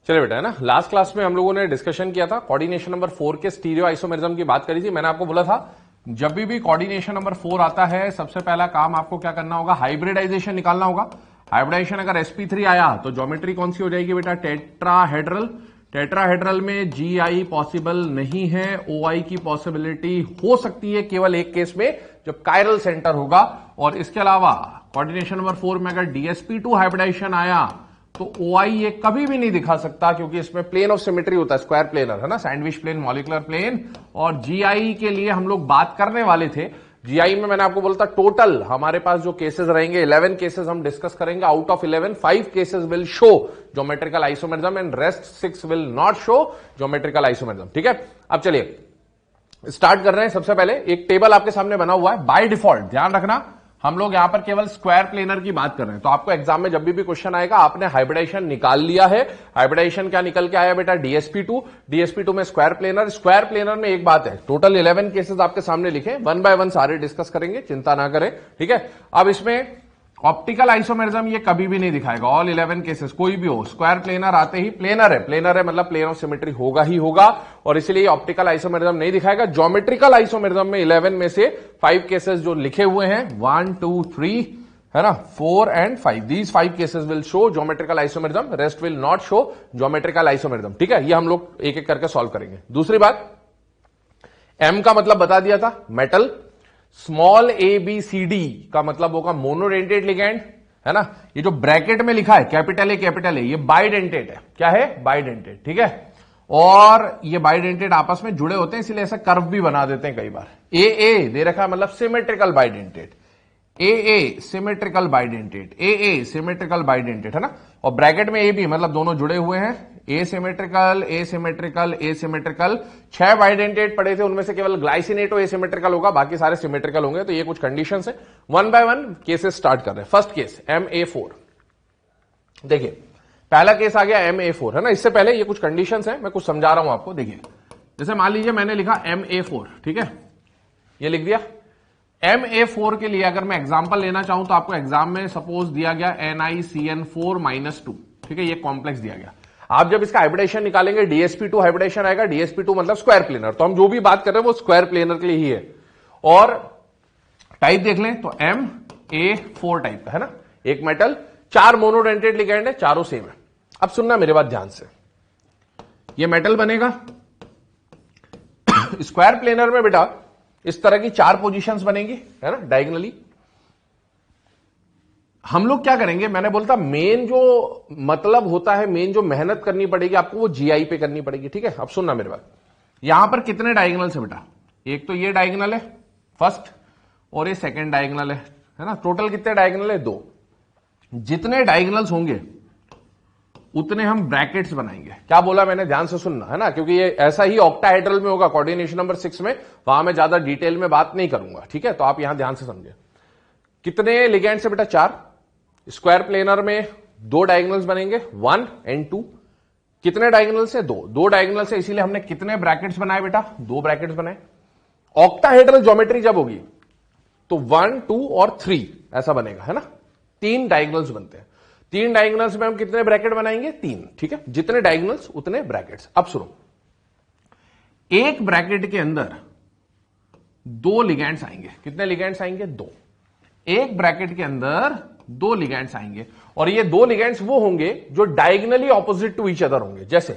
चलिए बेटा, है ना, लास्ट क्लास में हम लोगों ने डिस्कशन किया था कोऑर्डिनेशन नंबर 4 के स्टीरियो आइसोमेरिज्म की बात करी थी। मैंने आपको बोला था जब भी कोऑर्डिनेशन नंबर 4 आता है सबसे पहला काम आपको क्या करना होगा, हाइब्रिडाइजेशन निकालना होगा। हाइब्रिडाइजेशन अगर sp3 आया तो ज्योमेट्री कौन सी हो जाएगी बेटा, टेट्राहेड्रल। टेट्राहेड्रल में GI पॉसिबल नहीं है, OI की पॉसिबिलिटी हो सकती है केवल एक केस में, जब कायरल सेंटर होगा। और इसके अलावा कोऑर्डिनेशन नंबर 4 में अगर DSP2 हाइब्रिडाइजेशन आया तो OI ये कभी भी नहीं दिखा सकता, क्योंकि इसमें प्लेन ऑफ सिमेट्री होता है, स्क्वायर प्लेनर, है ना, सैंडविच प्लेन, मॉलिकुलर प्लेन। और GI के लिए हम लोग बात करने वाले थे। GI में मैंने आपको बोला था टोटल हमारे पास जो केसेस रहेंगे 11 केसेस हम डिस्कस करेंगे। Out of 11 5 cases will show geometrical isomerism and rest 6 will not show geometrical isomerism. ठीक है, अब चलिए स्टार्ट कर रहे हैं। सबसे पहले एक टेबल आपके सामने बना हुआ है बाय डिफॉल्ट, ध्यान रखना हम लोग यहां पर केवल स्क्वायर प्लेनर की बात कर रहे हैं। तो आपको एग्जाम में जब भी क्वेश्चन आएगा आपने हाइब्रिडाइजेशन निकाल लिया है। हाइब्रिडाइजेशन क्या निकल के आया बेटा, DSP2। DSP2 में स्क्वायर प्लेनर। स्क्वायर प्लेनर में एक बात है, टोटल 11 केसेस आपके सामने लिखे, 1 बाय 1 सारे डिस्कस करेंगे, चिंता ना करें। ठीक है, अब इसमें ऑप्टिकल आइसोमेरिज्म ये कभी भी नहीं दिखाएगा। ऑल 11 केसेस कोई भी हो, स्क्वायर प्लेनर आते ही प्लेनर है मतलब प्लेन ऑफ सिमेट्री होगा ही होगा, और इसलिए ऑप्टिकल आइसोमेरिज्म नहीं दिखाएगा। ज्योमेट्रिकल आइसोमेरिज्म में 11 में से 5 केसेस जो लिखे हुए हैं 1 2 3 है ना, 4 and 5, these 5 cases will show geometrical isomerism, rest will not show geometrical isomerism. ठीक है, ये हम लोग एक एक करके सॉल्व करेंगे। दूसरी बात, M का मतलब बता दिया था, मेटल। स्मॉल ABCD का मतलब होगा मोनोडेंटेट लिगैंड, है ना। ये जो ब्रैकेट में लिखा है कैपिटल A ये बाइडेंटेट है। क्या है, बाइडेंटेट। ठीक है, और ये बाइडेंटेट आपस में जुड़े होते हैं, इसलिए ऐसा कर्व भी बना देते हैं कई बार। AA दे रखा है मतलब symmetrical bidentate, AA symmetrical bidentate, AA symmetrical bidentate, है ना। और ब्रैकेट में AB मतलब दोनों जुड़े हुए हैं, एसिमेट्रिकल एसिमेट्रिकल एसिमेट्रिकल। 6 बाइडेंटेट पड़े थे, उनमें से केवल ग्लाइसिनेटो एसिमेट्रिकल होगा, बाकी सारे सिमेट्रिकल होंगे। तो ये कुछ कंडीशंस है। 1 बाय 1 केसेस स्टार्ट कर रहे हैं। First case MA4। देखिए पहला केस आ गया MA4, है ना। इससे पहले ये कुछ कंडीशंस है, मैं कुछ समझा रहा हूं आपको। देखिए जैसे मान लीजिए मैंने लिखा MA4, ठीक है, ये लिख दिया। MA4 के लिए अगर मैं एग्जांपल लेना चाहूं तो आपको एग्जाम में सपोज दिया गया NiCN4-2, ठीक है, ये कॉम्प्लेक्स दिया गया। आप जब इसका हाइब्रिडाइजेशन निकालेंगे DSP2 हाइब्रिडाइजेशन आएगा। DSP2 मतलब स्क्वायर प्लेनर, तो हम जो भी बात कर रहे हैं वो स्क्वायर प्लेनर के लिए ही है। और टाइप देख लें तो MA4 टाइप का, है ना। एक मेटल, 4 मोनोडेंटेट लिगैंड है, चारों सेम है। अब सुनना मेरे बात ध्यान से, ये मेटल बनेगा स्क्वायर प्लेनर में बेटा, इस तरह की 4 पोजीशंस बनेंगी, है ना, डायगोनली। हम लोग क्या करेंगे, मैंने बोलता मेन जो मतलब होता है, मेन जो मेहनत करनी पड़ेगी आपको वो GI पे करनी पड़ेगी। ठीक है, अब सुनना मेरे बात। यहां पर कितने डायगोनल्स है बेटा, एक तो ये डायगोनल है फर्स्ट, और ये सेकंड डायगोनल है ना। टोटल कितने डायगोनल है, 2। जितने डायगोनल्स होंगे उतने हम ब्रैकेट्स बनाएंगे। क्या बोला मैंने, ध्यान से सुनना, है ना, क्योंकि ये ऐसा ही ऑक्टाहेड्रल में होगा कोऑर्डिनेशन नंबर 6 में, वहां मैं ज्यादा डिटेल में बात नहीं करूंगा। ठीक है, तो आप यहां ध्यान से समझे। कितने लिगैंड्स है बेटा, 4। स्क्वायर प्लेनर में 2 डायगोनल्स बनेंगे, 1 और 2। कितने डायगोनल्स है, 2 डायगोनल्स है, इसीलिए हमने कितने ब्रैकेट्स बनाए बेटा, 2 ब्रैकेट्स बनाए। ऑक्टाहेड्रल ज्योमेट्री जब होगी तो 1 2 और 3 ऐसा बनेगा, है ना। 3 डायगोनल्स बनते हैं। 3 डायगोनल्स में हम कितने ब्रैकेट बनाएंगे, 3। ठीक है, जितने डायगोनल्स उतने ब्रैकेट्स। अब सुनो, एक ब्रैकेट के अंदर 2 लिगैंड्स आएंगे। कितने लिगैंड्स आएंगे, 2। एक ब्रैकेट के अंदर 2 लिगैंड्स आएंगे, और ये 2 लिगैंड्स वो होंगे जो diagonally opposite to each other होंगे। जैसे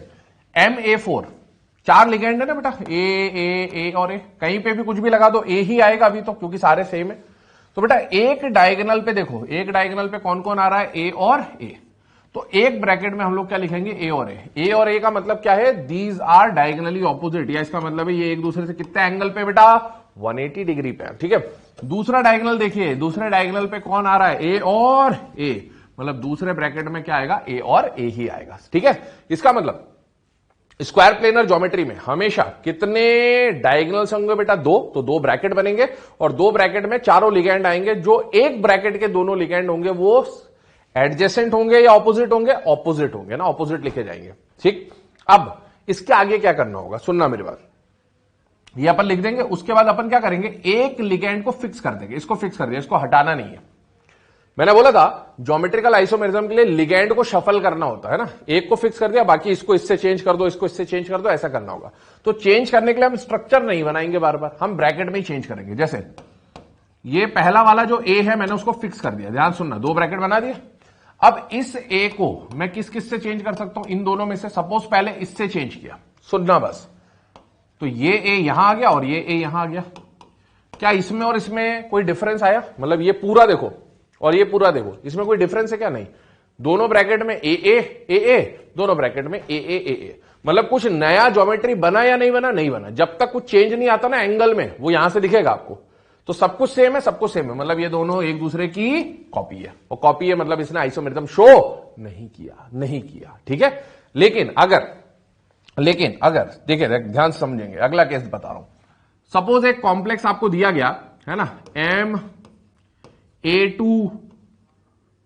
MA4 4 लिगैंड है ना बेटा, ए और ए, कहीं पे भी कुछ भी लगा दो ए ही आएगा अभी तो, क्योंकि सारे सेम है। तो बेटा एक डायगोनल पे देखो, एक डायगोनल पे कौन कौन आ रहा है, ए और ए। तो एक ब्रैकेट में हम लोग क्या लिखेंगे, ए और ए। ए और ए का मतलब क्या है, दीज आर डायगोनली ऑपोजिट, या इसका मतलब है ये एक दूसरे से कितने एंगल पे बेटा, 180 डिग्री पे। ठीक है, दूसरा डायगोनल देखिए, दूसरे डायगोनल पे कौन आ रहा है, ए और ए, मतलब दूसरे ब्रैकेट में क्या आएगा, ए और ए ही आएगा। ठीक है, इसका मतलब स्क्वायर प्लेनर ज्योमेट्री में हमेशा कितने डायगोनल्स होंगे बेटा, 2। तो 2 ब्रैकेट बनेंगे, और 2 ब्रैकेट में चारों लिगैंड आएंगे। जो एक ब्रैकेट के दोनों लिगैंड होंगे वो एडजेसेंट होंगे या ऑपोजिट होंगे, ऑपोजिट होंगे ना, ऑपोजिट लिखे जाएंगे। ठीक, अब इसके आगे क्या करना होगा, सुनना मेरी बात। ये अपन लिख देंगे, उसके बाद अपन क्या करेंगे, एक लिगैंड को फिक्स कर देंगे। इसको फिक्स कर दिया, इसको हटाना नहीं है। मैंने बोला था ज्योमेट्रिकल आइसोमेरिज्म के लिए लिगैंड को शफल करना होता है ना, एक को फिक्स कर दिया, बाकी इसको इससे चेंज कर दो, इसको इससे चेंज कर दो, ऐसा करना होगा। तो चेंज करने के लिए हम स्ट्रक्चर नहीं बनाएंगे बार बार, हम ब्रैकेट में ही चेंज करेंगे। जैसे ये पहला वाला जो ए है मैंने उसको फिक्स कर दिया, ध्यान सुनना, दो ब्रैकेट बना दिए। अब इस ए को मैं किस किस से चेंज कर सकता हूं, इन दोनों में से। सपोज पहले इससे चेंज किया, सुनना बस, तो ये ए यहां आ गया और ये ए यहां आ गया। क्या इसमें और इसमें कोई डिफरेंस आया? मतलब ये पूरा देखो और ये पूरा देखो, इसमें कोई डिफरेंस है क्या? नहीं। दोनों ब्रैकेट में ए ए, दोनों ब्रैकेट में ए ए। मतलब कुछ नया ज्योमेट्री बना या नहीं बना? नहीं बना। जब तक कुछ चेंज नहीं आता ना एंगल में, वो यहां से दिखेगा आपको। तो सब कुछ सेम है, सब कुछ सेम है, मतलब ये दोनों एक दूसरे की कॉपी है। और कॉपी है मतलब इसने आइसोमेरिज्म शो नहीं किया, ठीक है। लेकिन अगर देखिए ध्यान से समझेंगे, अगला केस बता रहा हूं। सपोज एक कॉम्प्लेक्स आपको दिया गया है ना, M A two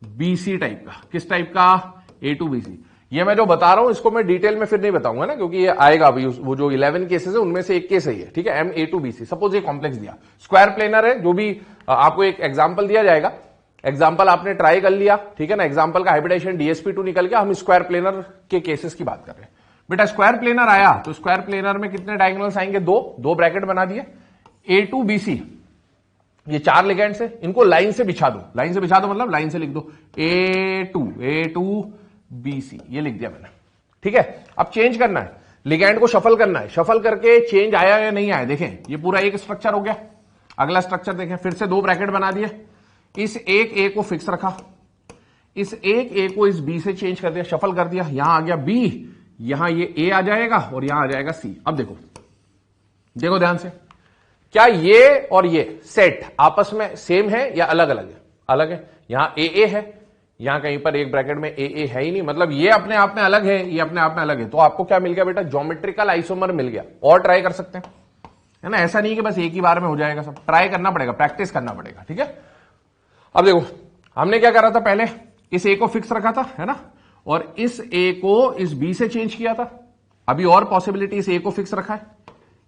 BC type का। किस टाइप का? A two BC. ये मैं जो बता रहा हूं इसको मैं डिटेल में फिर नहीं बताऊंगा ना, क्योंकि ये आएगा अभी, वो जो 11 केसेस है उनमें से एक केस है ये, ठीक है। M A two BC. Suppose ये कॉम्प्लेक्स दिया, स्क्वायर प्लेनर है, जो भी आपको एक एग्जांपल दिया जाएगा, एग्जांपल आपने ट्राई कर लिया, ठीक है ना। एग्जांपल का हाइब्रिडाइजेशन DSP2 निकल गया, हम स्क्वायर प्लेनर के केसेस की बात कर रहे हैं। बेटा स्क्वायर प्लेनर आया तो स्क्वायर प्लेनर में कितने डायगोनल्स आएंगे? दो ब्रैकेट बना दिए। ए टू बीसी, ये 4 लिगेंड्स है, इनको लाइन से बिछा दो। लाइन से बिछा दो मतलब लाइन से लिख दो ए टू बीसी, ये लिख दिया मैंने, ठीक है। अब चेंज करना है, लिगेंड को शफल करना है। शफल करके चेंज आया या नहीं आया देखें। ये पूरा एक स्ट्रक्चर हो गया। अगला स्ट्रक्चर देखें, फिर से 2 ब्रैकेट बना दिए। इस एक ए को फिक्स रखा, इस एक ए को इस बी से चेंज कर दिया, शफल कर दिया, यहां आ गया बी, यहां ये ए आ जाएगा और यहां आ जाएगा सी। अब देखो ध्यान से, क्या ये और ये सेट आपस में सेम है या अलग अलग है? अलग है। यहां ए है, यहां कहीं पर एक ब्रैकेट में ए है ही नहीं, मतलब ये अपने आप में अलग है, ये अपने आप में अलग है। तो आपको क्या मिल गया बेटा? ज्योमेट्रिकल आइसोमर मिल गया। और ट्राई कर सकते हैं, है ना। ऐसा नहीं कि बस एक ही बार में हो जाएगा, सब ट्राई करना पड़ेगा, प्रैक्टिस करना पड़ेगा, ठीक है। अब देखो हमने क्या करा था, पहले इस ए को फिक्स रखा था, है ना, और इस ए को इस बी से चेंज किया था। अभी और पॉसिबिलिटी, इस ए को फिक्स रखा है,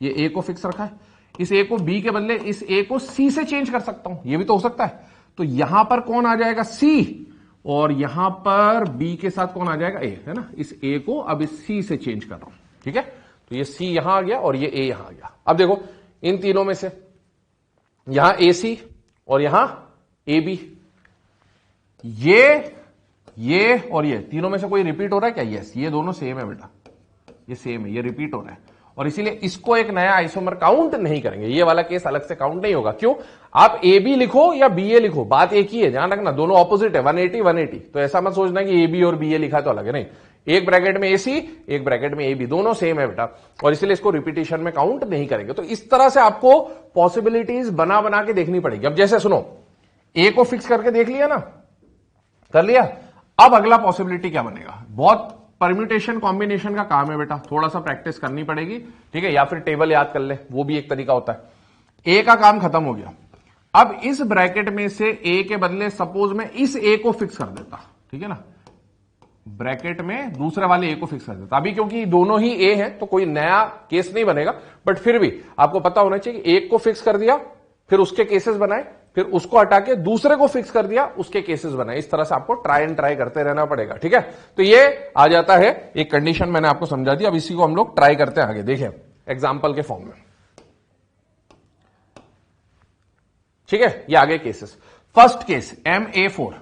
ये ए को फिक्स रखा है, इस ए को बी के बदले इस ए को सी से चेंज कर सकता हूं, ये भी तो हो सकता है। तो यहां पर कौन आ जाएगा? सी, और यहां पर बी के साथ कौन आ जाएगा? ए, है ना। इस ए को अब इस सी से चेंज कर रहा हूं, ठीक है। तो ये सी यहां आ गया और ये ए यहां आ गया। अब देखो इन तीनों में से यहां ए सी और यहां ए बी, ये और ये तीनों में से कोई रिपीट हो रहा है क्या? यस, ये दोनों सेम है बेटा, ये सेम है, ये रिपीट हो रहा है। और इसीलिए इसको एक नया आइसोमर काउंट नहीं करेंगे। ये वाला केस अलग से काउंट नहीं होगा। क्यों? आप ए बी लिखो या बी ए लिखो, बात एक ही है, ध्यान रखना, दोनों ऑपोजिट है, 180। तो ऐसा मत सोचना कि ए बी और बी ए लिखा तो अलग है, नहीं। एक ब्रैकेट में ए सी, एक ब्रैकेट में ए बी, दोनों सेम है बेटा, और इसलिए इसको रिपीटेशन में काउंट नहीं करेंगे। तो इस तरह से आपको पॉसिबिलिटीज बना बना के देखनी पड़ेगी। अब जैसे सुनो, ए को फिक्स करके देख लिया ना, कर लिया। अब अगला पॉसिबिलिटी क्या बनेगा? बहुत परम्यूटेशन कॉम्बिनेशन का काम है बेटा, थोड़ा सा प्रैक्टिस करनी पड़ेगी, ठीक है। या फिर टेबल याद कर ले, वो भी एक तरीका होता है। ए का काम खत्म हो गया। अब इस ब्रैकेट में से ए के बदले सपोज मैं इस ए को फिक्स कर देता, ठीक है ना, ब्रैकेट में दूसरे वाले ए को फिक्स कर देता। अभी क्योंकि दोनों ही ए हैं तो कोई नया केस नहीं बनेगा, बट फिर भी आपको पता होना चाहिए कि एक को फिक्स कर दिया, फिर उसके केसेस बनाए, फिर उसको हटा के दूसरे को फिक्स कर दिया, उसके केसेस बनाए। इस तरह से आपको ट्राई करते रहना पड़ेगा, ठीक है। तो ये आ जाता है एक कंडीशन, मैंने आपको समझा दी। अब इसी को हम लोग ट्राई करते हैं आगे, देखें एग्जांपल के फॉर्म में, ठीक है। ये आगे केसेस। फर्स्ट केस MA4,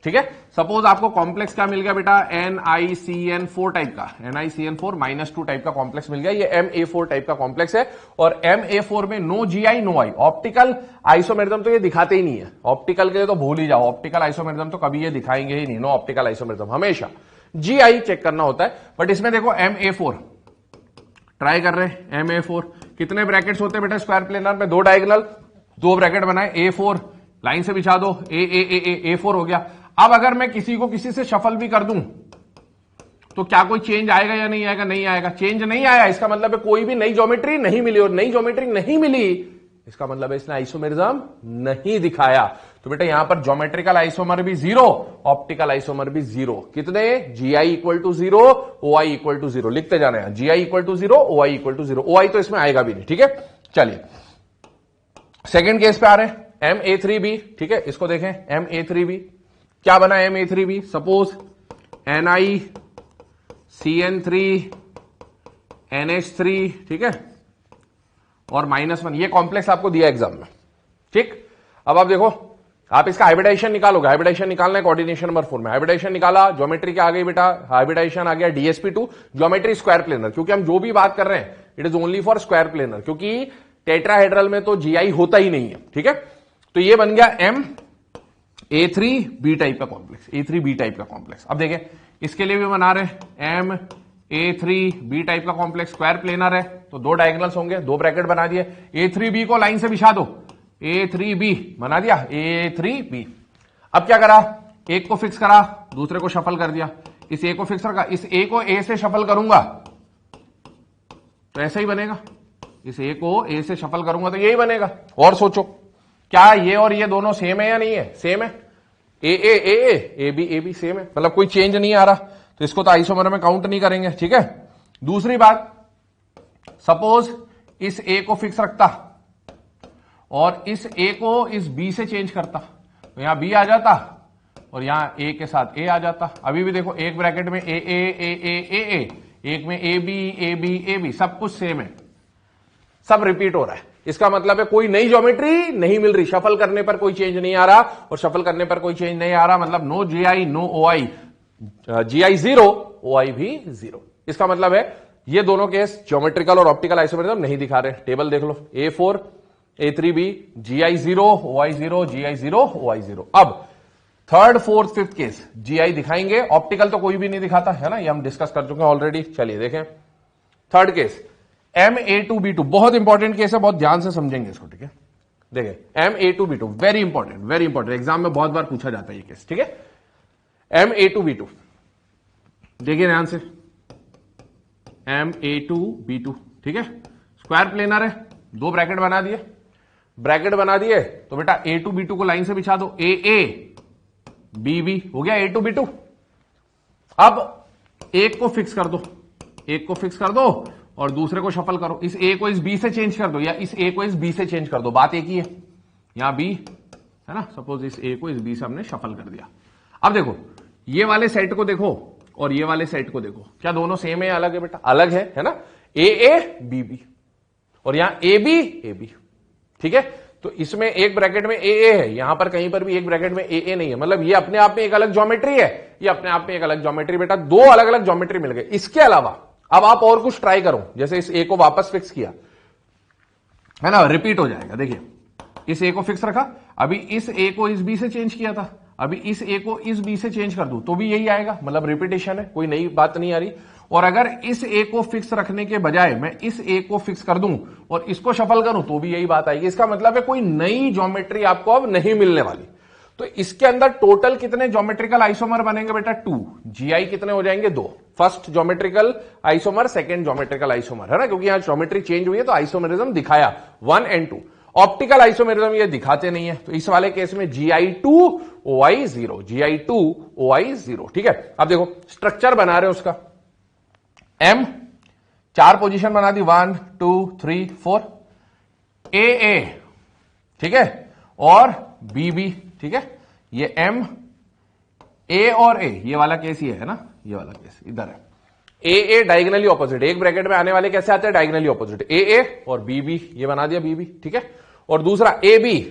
ठीक है। सपोज आपको कॉम्प्लेक्स क्या मिल गया बेटा? NiCN4 टाइप का, NiCN4 -2 टाइप का कॉम्प्लेक्स मिल गया। ये MA4 टाइप का कॉम्प्लेक्स है, और MA4 में no GI no I। Optical isomerism तो ये दिखाते ही नहीं है, ऑप्टिकल के लिए तो भूल ही जाओ, ऑप्टिकल आइसोमेरिज्म तो कभी ये दिखाएंगे ही नहीं, नो ऑप्टिकल आइसोमेरिज्म, हमेशा GI चेक करना होता है। बट इसमें देखो MA4 ट्राई कर रहे हैं। MA4 कितने ब्रैकेट्स होते हैं बेटा? स्क्वायर प्लेनर में 2 डायगोनल, 2 ब्रैकेट बनाए, A4 लाइन से बिछा दो, A4 हो गया। अब अगर मैं किसी को किसी से शफल भी कर दूं तो क्या कोई चेंज आएगा या नहीं आएगा? नहीं आएगा। चेंज नहीं आया, इसका मतलब है कोई भी नई ज्योमेट्री नहीं मिली, और नई ज्योमेट्री नहीं मिली इसका मतलब है इसने आइसोमेरिज्म नहीं दिखाया। तो बेटा यहां पर ज्योमेट्रिकल आइसोमर भी 0, ऑप्टिकल आइसोमर भी 0। कितने? GI = 0, OI = 0। लिखते जाना है, GI = 0, OI = 0। OI तो इसमें आएगा भी नहीं, ठीक है। चलिए सेकेंड केस पे आ रहे हैं। Ma3B, ठीक है, इसको देखें Ma3B क्या बना Ma3B, सपोज NiCN3NH3, ठीक है, और -1, ये कॉम्प्लेक्स आपको दिया एग्जाम में, ठीक। अब आप देखो, आप इसका हाइब्रिडाइजेशन निकालोगे, हाइब्रिडाइजेशन निकालना है कोऑर्डिनेशन नंबर 4 में, हाइब्रिडाइजेशन निकाला, ज्योमेट्री क्या आ गई बेटा, हाइब्रिडाइजेशन आ गया DSP2, ज्योमेट्री स्क्वायर प्लेनर, क्योंकि हम जो भी बात कर रहे हैं it is only for square planar, क्योंकि टेट्राहेड्रल में तो GI होता ही नहीं है, ठीक है। तो ये बन गया MA3B टाइप का कॉम्प्लेक्स, A3B टाइप का कॉम्प्लेक्स। अब देखें इसके लिए भी बना रहे MA3B टाइप का कॉम्प्लेक्स, स्क्वायर प्लेनर है तो दो डायगोनल्स होंगे, दो ब्रैकेट बना दिए, A3B को लाइन से बिछा दो, A3B बना दिया, A3B। अब क्या करा, एक को फिक्स करा, दूसरे को शफल कर दिया, इस A को फिक्स रखा, इस A को A से शफल करूंगा तो ऐसा ही बनेगा, इस A को A से शफल करूंगा तो यही बनेगा। और सोचो क्या ये और ये दोनों सेम है या नहीं है, सेम है, AB सेम है, मतलब कोई चेंज नहीं आ रहा, तो इसको तो आइसोमर में काउंट नहीं करेंगे, ठीक है। दूसरी बात, सपोज इस A को फिक्स रखता और इस A को इस B से चेंज करता तो यहां B आ जाता और यहां A के साथ A आ जाता। अभी भी देखो एक ब्रैकेट में A, एक में AB, सब कुछ सेम है, सब रिपीट हो रहा है। इसका मतलब है कोई नई ज्योमेट्री नहीं मिल रही, शफल करने पर कोई चेंज नहीं आ रहा, और शफल करने पर कोई चेंज नहीं आ रहा मतलब no GI no OI, GI 0 OI भी 0। इसका मतलब है ये दोनों केस ज्योमेट्रिकल और ऑप्टिकल आइसोमेरिज्म नहीं दिखा रहे। टेबल देख लो, A4 A3B GI 0 OI 0 GI 0 OI 0। अब third fourth fifth case GI दिखाएंगे, ऑप्टिकल तो कोई भी नहीं दिखाता है ना, ये हम डिस्कस कर चुके हैं ऑलरेडी। चलिए देखें थर्ड केस MA2B2, बहुत इंपॉर्टेंट केस है, बहुत ध्यान से समझेंगे इसको, ठीक है। देखें MA2B2 वेरी इंपॉर्टेंट, एग्जाम में बहुत बार पूछा जाता है ये केस, ठीक है। MA2B2 देखिए ध्यान से, MA2B2, ठीक है, स्क्वायर प्लेनर है, दो ब्रैकेट बना दिए, तो बेटा A2B2 को लाइन से बिछा दो, AABB हो गया A2B2। अब एक को फिक्स कर दो और दूसरे को शफल करो, इस A को इस B से चेंज कर दो या इस A को इस B से चेंज कर दो, बात एक ही है, यहां B है ना, सपोज इस A को इस B से हमने शफल कर दिया। अब देखो ये वाले सेट को देखो और ये वाले सेट को देखो, क्या दोनों सेम है अलग है बेटा, अलग है ना, AABB और यहां AB, ठीक है। तो इसमें एक ब्रैकेट में AA है, यहां पर कहीं पर भी एक ब्रैकेट में AA नहीं है, मतलब ये अपने आप में एक अलग ज्योमेट्री है, ये अपने आप में एक अलग ज्योमेट्री, बेटा दो अलग अलग ज्योमेट्री मिल गए। इसके अलावा अब आप और कुछ ट्राई करो, जैसे इस A को वापस फिक्स किया है ना, रिपीट हो जाएगा। देखिए इस A को फिक्स रखा, अभी इस A को इस B से चेंज किया था, अभी इस A को इस B से चेंज कर दूं तो भी यही आएगा, मतलब रिपीटेशन है, कोई नई बात नहीं आ रही। और अगर इस A को फिक्स रखने के बजाय मैं इस A को फिक्स कर दूं और इसको शफल करूं तो भी यही बात आएगी। इसका मतलब है कोई नई ज्योमेट्री आपको अब नहीं मिलने वाली। तो इसके अंदर टोटल कितने ज्योमेट्रिकल आइसोमर बनेंगे बेटा, 2। GI कितने हो जाएंगे, 2। First geometrical isomer, second geometrical isomer, है ना, क्योंकि यहां ज्योमेट्री चेंज हुई है तो आइसोमेरिज्म दिखाया 1 और 2। ऑप्टिकल आइसोमेरिज्म ये दिखाते नहीं है, तो इस वाले केस में GI2 OI 0, GI2 OI 0, ठीक है। अब देखो स्ट्रक्चर बना रहे हो उसका, M 4 पोजीशन बना दी, 1 2 3 4, AA, ठीक है, और BB, ठीक है। ये M A और A, ये वाला केस ही है ना, ये वाला केस इधर है। AA डायगोनली ऑपोजिट, एक ब्रैकेट में आने वाले कैसे आते हैं, डायगोनली ऑपोजिट, AA और BB, ये बना दिया BB, ठीक है। और दूसरा AB,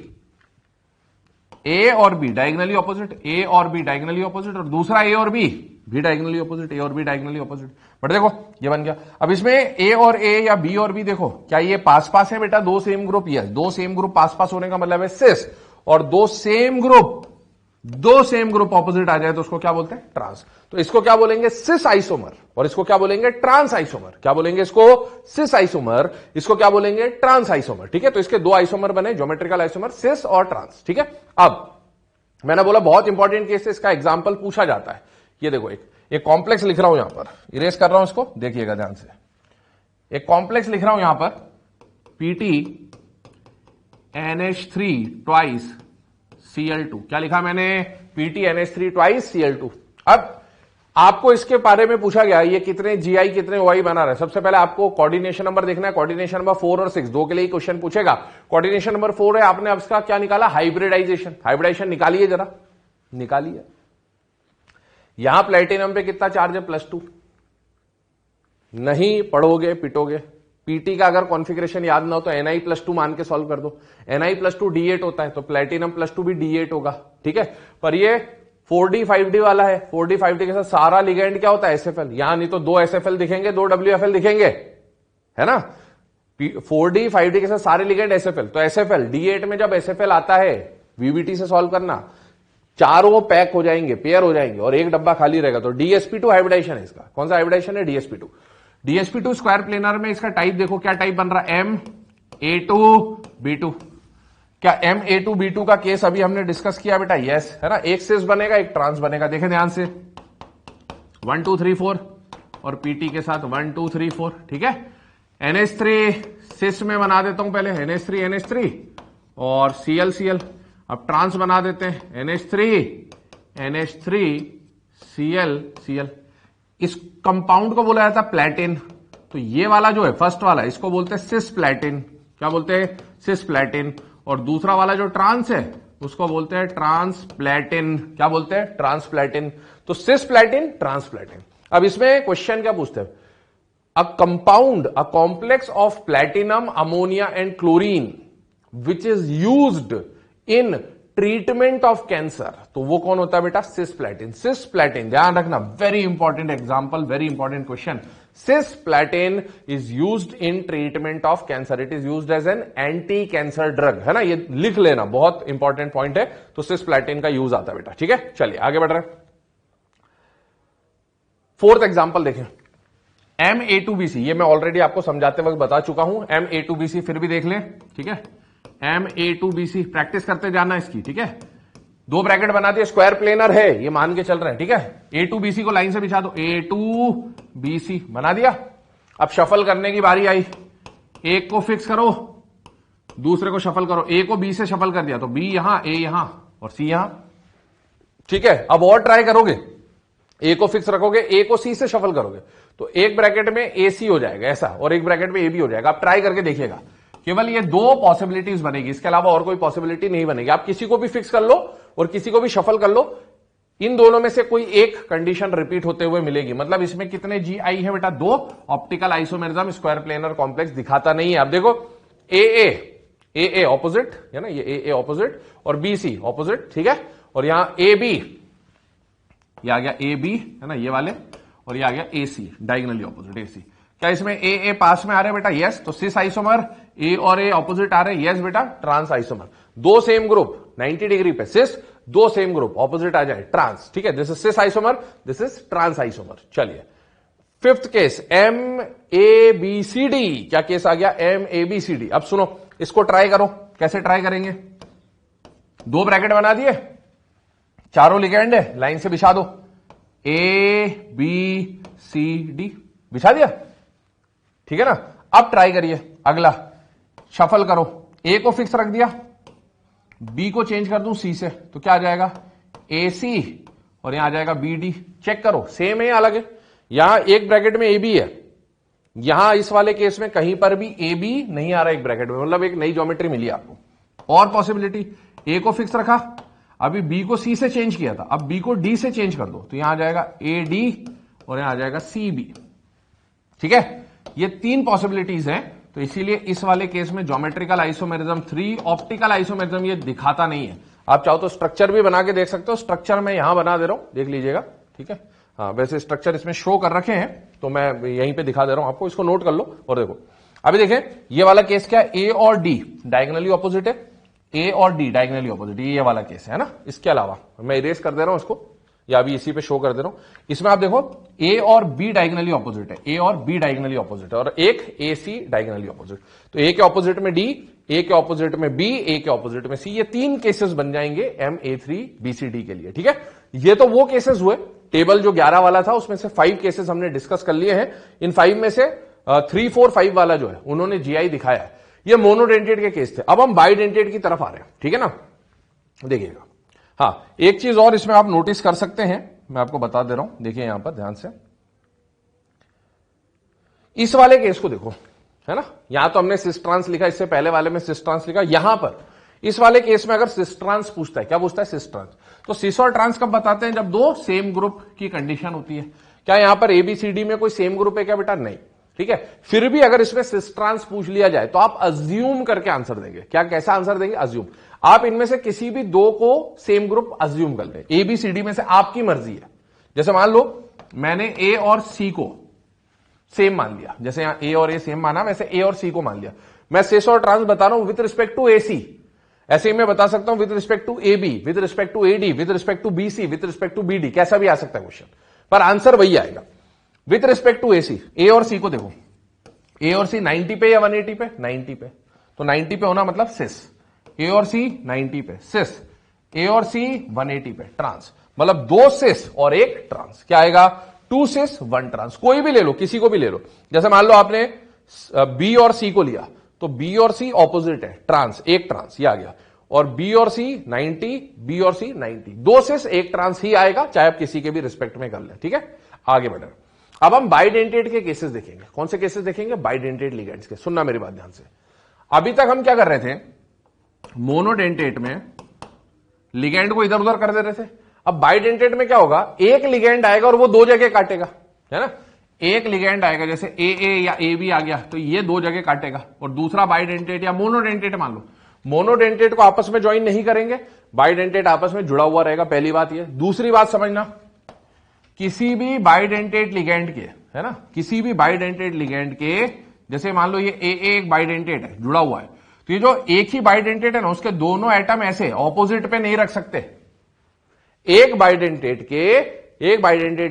A और B डायगोनली ऑपोजिट, A और B डायगोनली ऑपोजिट, और दूसरा A और B भी डायगोनली ऑपोजिट, A और B डायगोनली ऑपोजिट। बट देखो ये बन गया। अब इसमें A और A या B और B देखो, क्या ये पास पास है बेटा, दो सेम ग्रुप, यस, दो सेम ग्रुप पास पास होने का मतलब है सिस, और दो सेम ग्रुप ऑपोजिट आ जाए तो उसको क्या बोलते हैं, ट्रांस। तो इसको क्या बोलेंगे, सिस आइसोमर, और इसको क्या बोलेंगे, ट्रांस आइसोमर। क्या बोलेंगे इसको, सिस आइसोमर, इसको क्या बोलेंगे, ट्रांस आइसोमर, ठीक है। तो इसके दो आइसोमर बने, ज्योमेट्रिकल आइसोमर, सिस और ट्रांस, ठीक है। अब मैंने बोला बहुत इंपॉर्टेंट केस है, इसका एग्जाम्पल पूछा जाता है। ये देखो एक कॉम्प्लेक्स लिख रहा हूं यहां पर, इरेज कर रहा हूं इसको, देखिएगा ध्यान से। एक कॉम्प्लेक्स लिख रहा हूं यहां पर, PT NH3 ट्वाइस Cl2। क्या लिखा मैंने, PT NH3 ट्वाइस Cl2। अब आपको इसके बारे में पूछा गया ये कितने जीआई कितने ओआई बना रहे हैं। सबसे पहले आपको कोऑर्डिनेशन नंबर देखना है। कोऑर्डिनेशन नंबर 4 और 6 दो के लिए क्वेश्चन पूछेगा। कोऑर्डिनेशन नंबर 4 है, आपने अब इसका क्या निकाला, हाइब्रिडाइजेशन। हाइब्रिडाइजेशन निकालिए, जरा निकालिए। यहां प्लेटिनम पे कितना चार्ज है, +2। नहीं पढ़ोगे पिटोगे। पीटी का अगर कॉन्फ़िगरेशन याद ना हो तो Ni+2 मान के सॉल्व कर दो। Ni+2 D8 होता है, तो प्लेटिनम +2 भी D8 होगा, ठीक है। पर ये 4D 5D वाला है। 4D 5D के साथ सारा लिगेंड क्या होता है, SFL। यहां नहीं तो 2 SFL दिखेंगे, 2 WFL दिखेंगे, है ना। 4D 5D के साथ सारे लिगेंड SFL, तो SFL D8 में जब SFL आता है, VBT से सॉल्व करना, चारों पैक हो जाएंगे, पेयर हो जाएंगे और एक डब्बा खाली रहेगा। तो DsP2 हाइब्रिडाइजेशन है इसका। कौन सा हाइब्रिडाइजेशन है, DsP2। DsP2 स्क्वायर प्लेनर में इसका टाइप देखो, क्या टाइप बन रहा है, Ma2B2। क्या Ma2B2 का केस अभी हमने डिस्कस किया बेटा, यस, है ना। एक सिस बनेगा, एक ट्रांस बनेगा। देखें ध्यान से, 1 2 3 4 और पीटी के साथ 1 2 3 4, ठीक है। NH3 सिस में बना देता हूं पहले, NH3 और Cl। अब ट्रांस बना देते हैं, NH3 Cl। इस कंपाउंड को बोला जाता है प्लेटिन। तो ये वाला जो है फर्स्ट वाला, इसको बोलते हैं सिस प्लेटिन। क्या बोलते हैं, सिस प्लेटिन। और दूसरा वाला जो ट्रांस है उसको बोलते हैं ट्रांस प्लेटिन। क्या बोलते हैं, ट्रांस प्लेटिन। तो सिस प्लेटिन, ट्रांस प्लेटिन। अब इसमें क्वेश्चन क्या पूछते हैं, a compound, a complex of platinum, ammonia and chlorine which is used in treatment of cancer. तो वो कौन होता है बेटा, सिस्प्लेटिन। सिस्प्लेटिन, ध्यान रखना, very important example, very important question. Cisplatin is used in treatment of cancer. It is used as an anti cancer drug, है ना। ये लिख लेना, बहुत इंपॉर्टेंट पॉइंट है। तो सिस्प्लेटिन का यूज आता है बेटा, ठीक है। चलिए आगे बढ़ रहे हैं। 4th एग्जांपल देखें, Ma2Bc। ये मैं ऑलरेडी आपको समझाते वक्त बता चुका हूं। Ma2Bc फिर भी देख लें, ठीक है। Ma2Bc प्रैक्टिस करते जाना इसकी, ठीक है। 2 ब्रैकेट बना दिए, स्क्वायर प्लेनर है, ये मान के चल रहे हैं, ठीक है। A2BC को लाइन से बिछा दो, A2BC बना दिया। अब शफल करने की बारी आई। एक को फिक्स करो, दूसरे को शफल करो। A को B से शफल कर दिया तो B यहां, A यहां और C यहां, ठीक है। अब और ट्राई करोगे, A को फिक्स रखोगे, A को C से शफल करोगे तो एक ब्रैकेट में AC हो जाएगा ऐसा, और एक ब्रैकेट में AB हो जाएगा। आप ट्राई करके देखिएगा, केवल ये 2 पॉसिबिलिटीज बनेगी, इसके अलावा और कोई पॉसिबिलिटी नहीं बनेगी। आप किसी को भी फिक्स कर लो और किसी को भी शफल कर लो, इन दोनों में से कोई एक कंडीशन रिपीट होते हुए मिलेगी। मतलब इसमें कितने GI है बेटा, 2। Optical isomerism square planar complex दिखाता नहीं है। आप देखो, AA ऑपोजिट है ना, ये AA ऑपोजिट और BC ऑपोजिट, ठीक है। और यहां AB, ये आ गया AB, है ना, ये वाले, और ये आ गया AC, डायगोनली ऑपोजिट AC। क्या इसमें AA पास में आ रहे हैं बेटा, यस। तो सिस आइसोमर A और A ऑपोजिट आ रहे हैं, यस बेटा। Trans isomer, 2 same group 90 degree पे सिस, 2 सेम ग्रुप ऑपोजिट आ जाए, ट्रांस, ठीक है। This is cis isomer, this is trans isomer. चलिए 5th केस, MABCD। क्या केस आ गया, MABCD। अब सुनो, इसको ट्राई करो। कैसे ट्राई करेंगे, 2 ब्रैकेट बना दिए, चारों लिगेंड है, लाइन से बिछा दो, ABCD बिछा दिया, ठीक है ना। अब ट्राई करिए, अगला शफल करो। A को फिक्स रख दिया, B को चेंज कर दूं C से, तो क्या आ जाएगा, AC, और यहां आ जाएगा BD। चेक करो, सेम है या अलग है। यहां एक ब्रैकेट में AB है, यहां इस वाले केस में कहीं पर भी AB नहीं आ रहा एक ब्रैकेट में, मतलब एक नई ज्योमेट्री मिली आपको। और पॉसिबिलिटी, A को फिक्स रखा, अभी B को C से चेंज किया था, अब B को D से चेंज कर दो, तो यहां आ जाएगा AD और यहां आ जाएगा CB, ठीक है। ये 3 पॉसिबिलिटीज हैं। तो इसीलिए इस वाले केस में ज्योमेट्रिकल आइसोमेरिज्म 3, ऑप्टिकल आइसोमेरिज्म ये दिखाता नहीं है। आप चाहो तो स्ट्रक्चर भी बना के देख सकते हो। स्ट्रक्चर मैं यहां बना दे रहा हूं, देख लीजिएगा, ठीक है। हाँ, वैसे स्ट्रक्चर इसमें शो कर रखे हैं तो मैं यहीं पे दिखा दे रहा हूं आपको, इसको नोट कर लो। और देखो अभी देखें, ये वाला केस क्या है, A और D डायगोनली ऑपोजिट है, A और D डायगोनली ऑपोजिट, ये वाला केस है ना। इसके अलावा मैं इरेज कर दे रहा हूं इसको, या अभी इसी पे शो कर दे रहा हूं। इसमें आप देखो, A और B डायगोनली ऑपोजिट है, A और B डायगोनली ऑपोजिट है, और एक AC डायगोनली ऑपोजिट। तो A के ऑपोजिट में D, A के ऑपोजिट में B, A के ऑपोजिट में C। ये 3 केसेस बन जाएंगे MA3BCD के लिए, ठीक है। ये तो वो केसेस हुए, टेबल जो 11 वाला था उसमें से 5 केसेस हमने डिस्कस कर लिए हैं। इन 5 में से 3, 4, 5 वाला जो है उन्होंने GI दिखाया है। ये मोनोडेंटेड के केस थे। अब हम बाइडेंटेड की तरफ आ रहे हैं, ठीक है ना। देखिएगा, हाँ, एक चीज और इसमें आप नोटिस कर सकते हैं मैं आपको बता दे रहा हूं, देखिए यहां पर ध्यान से, इस वाले केस को देखो, है ना, यहां तो हमने सिस ट्रांस लिखा, इससे पहले वाले में सिस ट्रांस लिखा, यहां पर इस वाले केस में अगर सिस ट्रांस पूछता है, क्या पूछता है, सिस ट्रांस, तो सिस और ट्रांस कब बताते हैं, जब दो सेम ग्रुप की कंडीशन होती है। क्या यहां पर एबीसीडी में कोई सेम ग्रुप है क्या बेटा, नहीं, ठीक है। फिर भी अगर इसमें सिस ट्रांस पूछ लिया जाए तो आप अज्यूम करके आंसर देंगे, क्या, कैसा आंसर देंगे, अज्यूम। आप इनमें से किसी भी दो को सेम ग्रुप अज्यूम कर लें, एबीसीडी में से, आपकी मर्जी है। जैसे मान लो मैंने ए और सी को सेम मान लिया, जैसे यहां ए और ए सेम माना, वैसे ए और सी को मान लिया। मैं सिस और ट्रांस बता रहा हूं विद रिस्पेक्ट टू एसी, ऐसे ही मैं बता सकता हूं with respect to A B, with respect to AD, with respect to BC, with respect to BD, कैसा भी आ सकता है क्वेश्चन, पर आंसर वही आएगा विद रिस्पेक्ट टू एसी। ए और सी को देखो, ए और सी 90 पे या 180 पे, 90 पे, तो 90 पे होना मतलब सिस, ए और सी 90 पे सिस, ए और सी 180 पे ट्रांस, मतलब दो सिस और एक ट्रांस, क्या आएगा, 2 सिस 1 ट्रांस। कोई भी ले लो, किसी को भी ले लो, जैसे मान लो आपने बी और सी को लिया, तो बी और सी ऑपोजिट है, ट्रांस, एक ट्रांस, ये आ गया, और बी और सी 90, बी और सी 90, दो सिस एक ट्रांस ही आएगा, चाहे आप किसी के भी रिस्पेक्ट में कर ले, ठीक है। आगे बढ़े, अब हम बाइडेंटेट के केसेस देखेंगे। कौन से केसेस देखेंगे, बाइडेंटेट लिगेंड्स के। सुनना मेरी बात ध्यान से, अभी तक हम क्या कर रहे थे, मोनोडेंटेट में लिगेंड को इधर उधर कर दे रहे थे। अब बाइडेंटेट में क्या होगा, एक लिगेंड आएगा और वो दो जगह काटेगा, है ना, एक लिगेंड आएगा, जैसे ए या ए बी आ गया, तो ये दो जगह काटेगा, और दूसरा बाइडेंटेट या मोनोडेंटेट मान लो, मोनोडेंटेट को आपस में ज्वाइन नहीं करेंगे, बाइडेंटेट आपस में जुड़ा हुआ रहेगा, पहली बात ये। दूसरी बात समझना, किसी भी बाइडेंटेट लिगेंड के, है ना, किसी भी बाइडेंटेट लिगेंड के, जैसे मान लो ये ए एक बाइडेंटेट है, जुड़ा हुआ है, तो ये जो एक ही बाइडेंटेट है ना, उसके दोनों एटम ऐसे ऑपोजिट पे नहीं रख सकते। एक बाइडेंटेट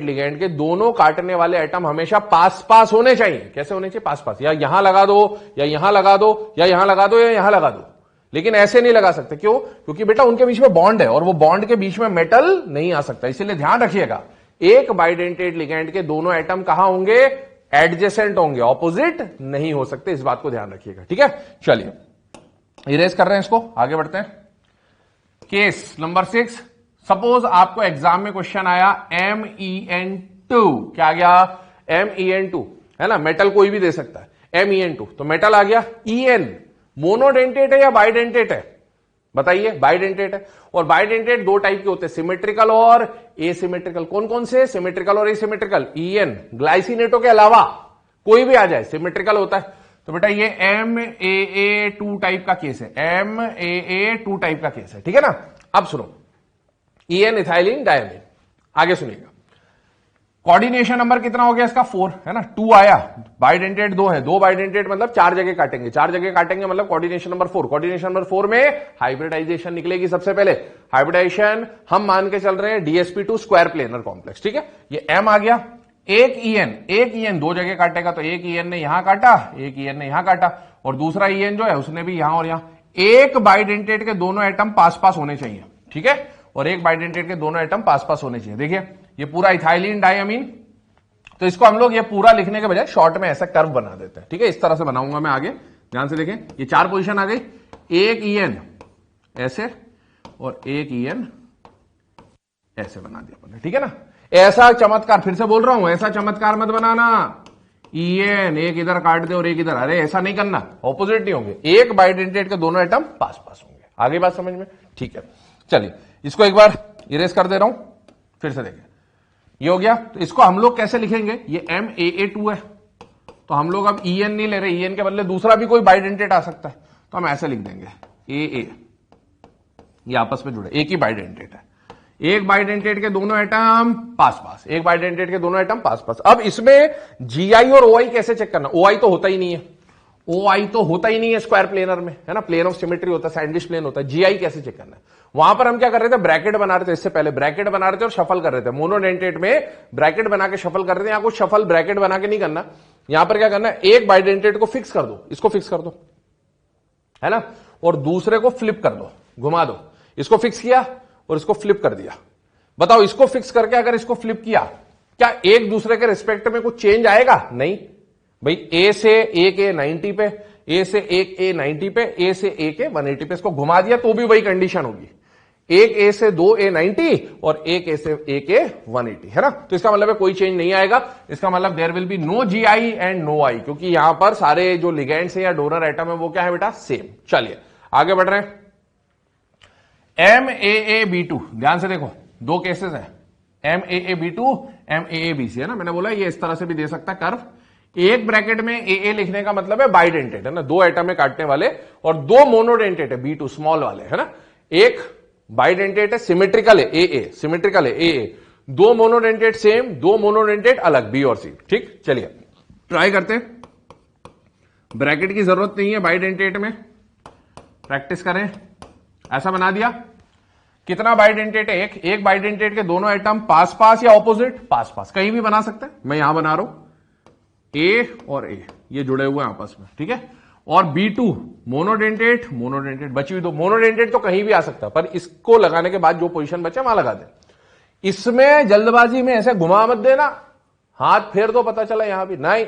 लिगेंड के दोनों काटने वाले एटम हमेशा पास पास होने चाहिए। कैसे होने चाहिए, पास पास, या यहां लगा दो, या यहां लगा दो, या यहां लगा दो, या यहां लगा दो, लेकिन ऐसे नहीं लगा सकते। क्यों, क्योंकि बेटा उनके बीच में बॉन्ड है, और वो बॉन्ड के बीच में मेटल नहीं आ सकता। इसलिए ध्यान रखिएगा, एक बाइडेंटेट लिगेंड के दोनों एटम कहां होंगे, एडजेसेंट होंगे, ऑपोजिट नहीं हो सकते, इस बात को ध्यान रखिएगा, ठीक है। चलिए इरेज कर रहे हैं इसको, आगे बढ़ते हैं। केस नंबर 6, सपोज आपको एग्जाम में क्वेश्चन आया MEN2, क्या आ गया, MEN2, है ना, मेटल कोई भी दे सकता है, MEN2, तो मेटल आ गया। EN मोनोडेंटेट है या बाइडेंटेट है, बताइए, बाइडेंटेट है, और बाइडेंटेट दो टाइप के होते हैं, सिमेट्रिकल और एसिमेट्रिकल। कौन कौन से, सिमेट्रिकल और एसिमेट्रिकल। EN ग्लाइसिनेटो के अलावा कोई भी आ जाए सिमेट्रिकल होता है। तो बेटा ये MAA2 टाइप का केस है, MAA2 टाइप का केस है, ठीक है ना। अब सुनो, EN इथाइलिन डायमीन, आगे सुनिएगा। कोऑर्डिनेशन नंबर कितना हो गया इसका, 4, है ना, 2 आया, बाइडेंटेट 2 है, 2 बाइडेंटेट मतलब 4 जगह काटेंगे, 4 जगह काटेंगे मतलब कोऑर्डिनेशन नंबर 4। कोऑर्डिनेशन नंबर 4 में हाइब्रिडाइजेशन निकलेगी सबसे पहले। हाइब्रिडाइजेशन हम मान के चल रहे हैं DsP2 स्क्वायर प्लेनर कॉम्प्लेक्स, ठीक है। ये M आ गया, एक EN दो जगह काटेगा, तो एक EN ने यहां काटा, एक EN ने यहां काटा, और दूसरा EN जो है उसने भी यहां और यहां। एक बाइडेंटेट के दोनों एटम पास पास होने चाहिए, ठीक है, और एक बाइडेंटेट के दोनों एटम पास पास होने चाहिए। देखिए ये पूरा इथाइलिन डायमीन, तो इसको हम लोग ये पूरा लिखने के बजाय शॉर्ट में ऐसा कर्व बना देते हैं, ठीक है। इस तरह से बनाऊंगा मैं आगे, ध्यान से देखें। ये 4 पोजीशन आ गई, एक EN ऐसे और एक EN ऐसे बना दिया अपने, ठीक है ना। ऐसा चमत्कार, फिर से बोल रहा हूं, ऐसा चमत्कार मत बनाना, EN एक इधर काट दे और एक इधर, अरे ऐसा नहीं करना, ऑपोजिट नहीं होंगे, एक बाइडेंटेट के दोनों एटम पास पास होंगे। आगे बात समझ में, ठीक है। चलिए इसको एक बार इरेज कर दे रहा हूं, फिर से देखें, ये हो गया। तो इसको हम लोग कैसे लिखेंगे, ये MAA2 है, तो हम लोग अब EN नहीं ले रहे, EN के बदले दूसरा भी कोई बाइडेंटेट आ सकता है, तो हम ऐसे लिख देंगे AA, ये आपस में जुड़े, एक ही बाइडेंटेट है, एक बाइडेंटेट के दोनों एटम पास पास, एक बाइडेंटेट के दोनों एटम पास पास। अब इसमें GI और OI कैसे चेक करना, OI तो होता ही नहीं है, OI तो होता ही नहीं है स्क्वायर प्लेनर में, है ना, प्लेन ऑफ सिमेट्री होता है, सैंडविच प्लेन होता है। GI कैसे चेक करना है, वहां पर हम क्या कर रहे थे, ब्रैकेट बना रहे थे, इससे पहले ब्रैकेट बना रहे थे और शफल कर रहे थे। मोनोडेंटेट में ब्रैकेट बना के शफल कर रहे थे, यहां कुछ शफल ब्रैकेट बना के नहीं करना, यहां पर क्या करना है, एक बाइडेंटेट को फिक्स कर दो, इसको फिक्स कर दो, है ना, और दूसरे को फ्लिप कर दो, घुमा दो। इसको फिक्स किया और इसको फ्लिप कर दिया। बताओ इसको फिक्स करके अगर इसको फ्लिप किया, क्या एक दूसरे के रिस्पेक्ट में कुछ चेंज आएगा, नहीं भाई। ए से एक ए 90 पे, ए से एक ए 90 पे, ए से एक ए 180 पे, इसको घुमा दिया तो भी वही कंडीशन होगी। एक ए से दो ए 90 और एक ए से एक ए 180, है ना। तो इसका मतलब है कोई चेंज नहीं आएगा। इसका मतलब there will be no G I and no I, क्योंकि यहां पर सारे जो लिगेंड्स है या डोनर एटम है वो क्या है बेटा, सेम। चलिए आगे बढ़ रहे हैं। MAAB2, ध्यान से देखो, दो केसेस है, MAAB2 MAABC, है ना। मैंने बोला ये इस तरह से भी दे सकता है कर्व। एक ब्रैकेट में AA लिखने का मतलब है बाइडेंटेट, है ना, दो एटम में काटने वाले, और दो मोनोडेंटेट है B2 स्मॉल वाले, है ना। एक बाइडेंटेट है, सिमेट्रिकल है AA, सिमेट्रिकल है AA, दो मोनोडेंटेट सेम, दो मोनोडेंटेट अलग B और C। ठीक, चलिए ट्राई करते हैं। ब्रैकेट की जरूरत नहीं है बाइडेंटेट में, प्रैक्टिस करें। ऐसा बना दिया, कितना बाइडेंटेट है, एक बाइडेंटेट के दोनों एटम पास पास या ऑपोजिट, पास पास, कहीं भी बना सकते हैं। मैं यहां बना रहा हूं A और A, ये जुड़े हुए हैं आपस में, ठीक है। और B2 मोनोडेंटेट, मोनोडेंटेट बची हुई दो, मोनोडेंटेट तो कहीं भी आ सकता है, पर इसको लगाने के बाद जो पोजीशन बचे वहां लगा दे। इसमें जल्दबाजी में ऐसे घुमा मत देना, हाथ फेर दो, पता चला यहां भी नहीं,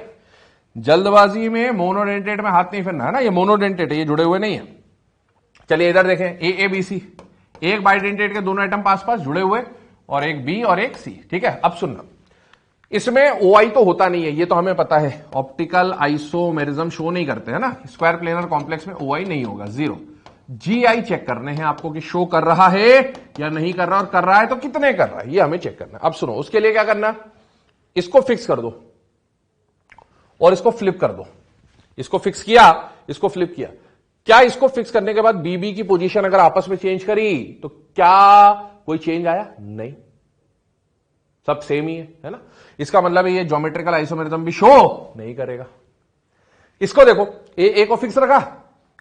जल्दबाजी में मोनोडेंटेट में हाथ नहीं फेरना, है ना। ये मोनोडेंटेट है, ये जुड़े हुए नहीं है। चलिए इधर देखें, AABC, एक बाइडेंटेट के दोनों एटम पास पास जुड़े हुए, और एक B और एक C, ठीक है। अब सुनना, इसमें OI तो होता नहीं है, ये तो हमें पता है, ऑप्टिकल आइसोमेरिज्म शो नहीं करते, है ना। स्क्वायर प्लेनर कॉम्प्लेक्स में OI नहीं होगा, जीरो। GI चेक करने हैं आपको कि शो कर रहा है या नहीं कर रहा, और कर रहा है तो कितने कर रहा है, ये हमें चेक करना है। अब सुनो, उसके लिए क्या करना, इसको फिक्स कर दो और इसको फ्लिप कर दो। इसको फिक्स किया, इसको फ्लिप किया। क्या इसको फिक्स करने के बाद BB की पोजीशन अगर आपस में चेंज करी तो क्या कोई चेंज आया? नहीं, सब सेम ही है ना। इसका मतलब ये ज्योमेट्रिकल आइसोमेरिज्म भी शो नहीं करेगा। इसको देखो, A को फिक्स रखा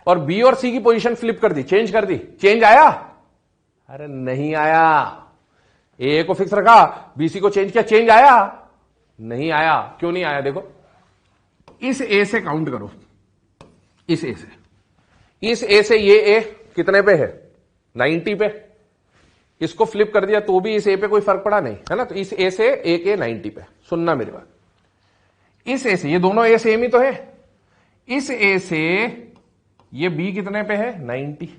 और B और C की पोजीशन फ्लिप कर दी, चेंज कर दी, चेंज आया? अरे नहीं आया। A को फिक्स रखा, BC को चेंज किया, चेंज आया? नहीं आया। क्यों नहीं आया? देखो, इस A से काउंट करो, इस A से, इस A से ये A कितने पे है? 90 पे। इसको फ्लिप कर दिया तो भी इस A पे कोई फर्क पड़ा नहीं, है ना। तो इस A से एक A 90 पे। सुनना मेरी बात, इस A से, ये दोनों A सेम ही तो है, इस A से ये B कितने पे है? 90,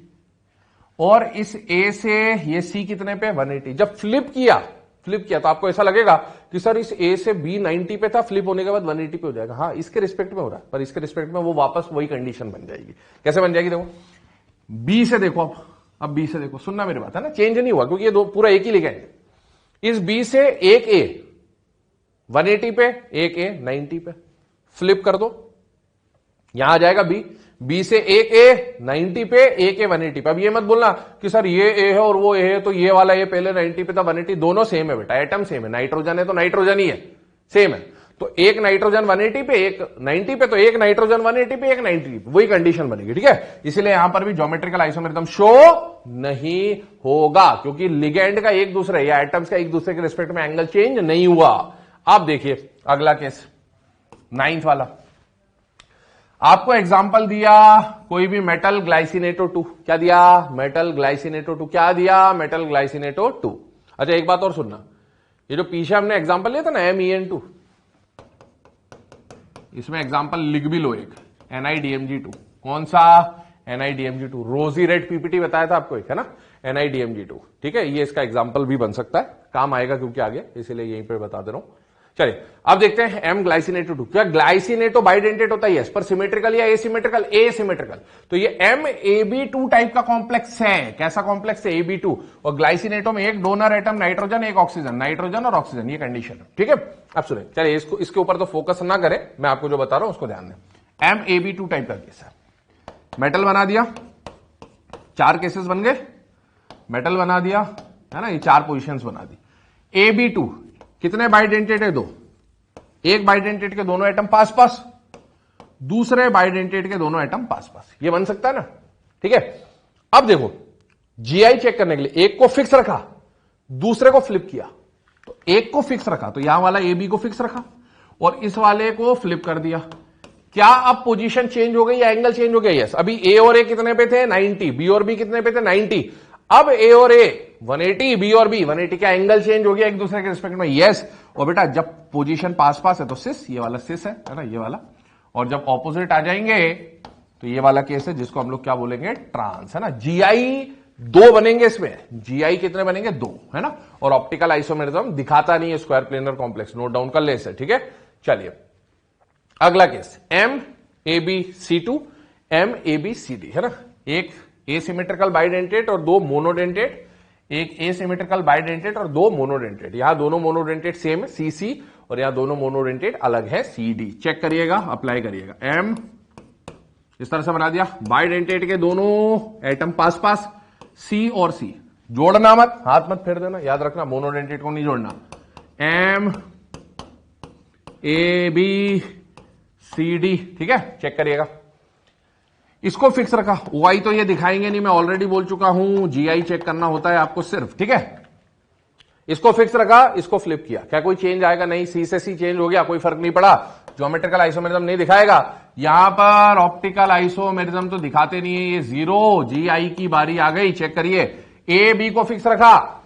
और इस A से ये C कितने पे? 180। जब फ्लिप किया तो आपको ऐसा लगेगा कि सर इस A से B 90 पे था, फ्लिप होने के बाद 180 पे हो जाएगा। हाँ, इसके रिस्पेक्ट में हो रहा है, पर इसके रिस्पेक्ट में वो वापस वही कंडीशन बन जाएगी। कैसे बन जाएगी? देखो, B से देखो, अब B से देखो, सुनना मेरी बात, है ना, चेंज नहीं हुआ क्योंकि ये दो पूरा एक ही लिगेंड है। इस B से एक A 180 पे, एक A 90 पे, फ्लिप कर दो, यहां आ जाएगा B से एक A 90 पे, एक A 180 पे। अब ये मत बोलना कि सर ये A है और वो A है, तो ये वाला A पहले 90 पे था, 180, दोनों सेम है बेटा, एटम सेम है, नाइट्रोजन है तो नाइट्रोजन ही है, सेम है। तो एक नाइट्रोजन 180 पे, एक 90 पे, तो एक नाइट्रोजन 180 पे, एक 90 पे, वही कंडीशन बनेगी, ठीक है। इसलिए यहां पर भी ज्योमेट्रिकल आइसोमेरिज्म शो नहीं होगा, क्योंकि लिगेंड का एक दूसरे या एटम्स का एक दूसरे के रिस्पेक्ट में एंगल चेंज नहीं हुआ। अब देखिए अगला केस, 9th वाला। आपको एग्जाम्पल दिया कोई भी मेटल ग्लाइसिनेटो 2, क्या दिया? मेटल ग्लाइसिनेटो 2, क्या दिया? Metal glycinato 2। अच्छा एक बात और सुनना, ये जो पीछे हमने एग्जाम्पल लिया था ना MEN2, इसमें एग्जाम्पल लिख भी लो एक, NiDMG2। कौन सा? NiDMG2, रोजी रेड PPT बताया था आपको एक, है ना, NiDMG2, ठीक है। ये इसका एग्जाम्पल भी बन सकता है, काम आएगा क्योंकि आगे, इसलिए यहीं पे बता दे रहा हूं। चलिए अब देखते हैं M ग्लाइसिनेटो 2। क्या ग्लाइसिनेटो बाइडेंटेट होता है? यस, पर सिमेट्रिकल या एसिमेट्रिकल? एसिमेट्रिकल। तो ये MAB2 टाइप का कॉम्प्लेक्स है। कैसा कॉम्प्लेक्स है? AB2। और ग्लाइसिनेटो में एक डोनर एटम नाइट्रोजन, एक ऑक्सीजन, नाइट्रोजन और ऑक्सीजन, ये कंडीशन है, ठीक है। अब सुनिए, चलिए इसके ऊपर तो फोकस ना करें, मैं आपको जो बता रहा हूं उसको ध्यान दें। MAB2 टाइप का केस है, मेटल बना दिया, 4 केसेस बन गए, मेटल बना दिया, है ना, ये 4 पोजिशन बना दी। AB2 कितने बाइडेंटेट है? 2। एक बाइडेंटेट के दोनों एटम पास पास, दूसरे बाइडेंटेट के दोनों एटम पास पास, ये बन सकता है ना, ठीक है। अब देखो, GI चेक करने के लिए एक को फिक्स रखा, दूसरे को फ्लिप किया। तो एक को फिक्स रखा तो यहां वाला AB को फिक्स रखा और इस वाले को फ्लिप कर दिया। क्या अब पोजीशन चेंज हो गई या एंगल चेंज हो गया? यस। अभी A और A कितने पे थे? 90। B और B कितने पे थे? 90। अब A और A 180, B और B 180, क्या एंगल चेंज हो गया एक दूसरे के रिस्पेक्ट में? यस। और बेटा जब पोजीशन पास पास है तो सिस, ये वाला सिस है ना, ये वाला, और जब ऑपोजिट आ जाएंगे तो ये वाला केस है जिसको हम लोग क्या बोलेंगे? ट्रांस, है ना। GI दो बनेंगे इसमें, जीआई कितने बनेंगे? दो, है ना। और ऑप्टिकल आइसोमेरिज्म दिखाता नहीं है square planar complex, note down कर ले इसे, ठीक है। चलिए अगला case, M A B C two, M A B C D, है ना। एक एसिमेट्रिकल बाइडेंटेट और दो मोनोडेंटेट, एक एसिमेट्रिकल बाइडेंटेट और दो मोनोडेंटेट। यहां दोनों मोनोडेंटेट सेम है सी सी, और यहां दोनों मोनोडेंटेट अलग है सी डी। चेक करिएगा, अप्लाई करिएगा। एम इस तरह से बना दिया, बाइडेंटेट के दोनों एटम पास पास, सी और सी, जोड़ना मत, हाथ मत फेर देना, याद रखना मोनोडेंटेट को नहीं जोड़ना। M A B C D, ठीक है। चेक करिएगा, इसको फिक्स रखा। ओआई तो ये दिखाएंगे नहीं, मैं ऑलरेडी बोल चुका हूं, जीआई चेक करना होता है आपको सिर्फ, ठीक है। इसको फिक्स रखा, इसको फ्लिप किया, क्या कोई चेंज आएगा? नहीं, सी से सी चेंज हो गया, कोई फर्क नहीं पड़ा। ज्योमेट्रिकल आइसोमेरिज्म नहीं दिखाएगा। यहां पर ऑप्टिकल आइसोमेरिज्म तो दिखाते नहीं है, ये जीरो, जीआई की बारी आ गई। चेक करिए, ए बी को फिक्स रखा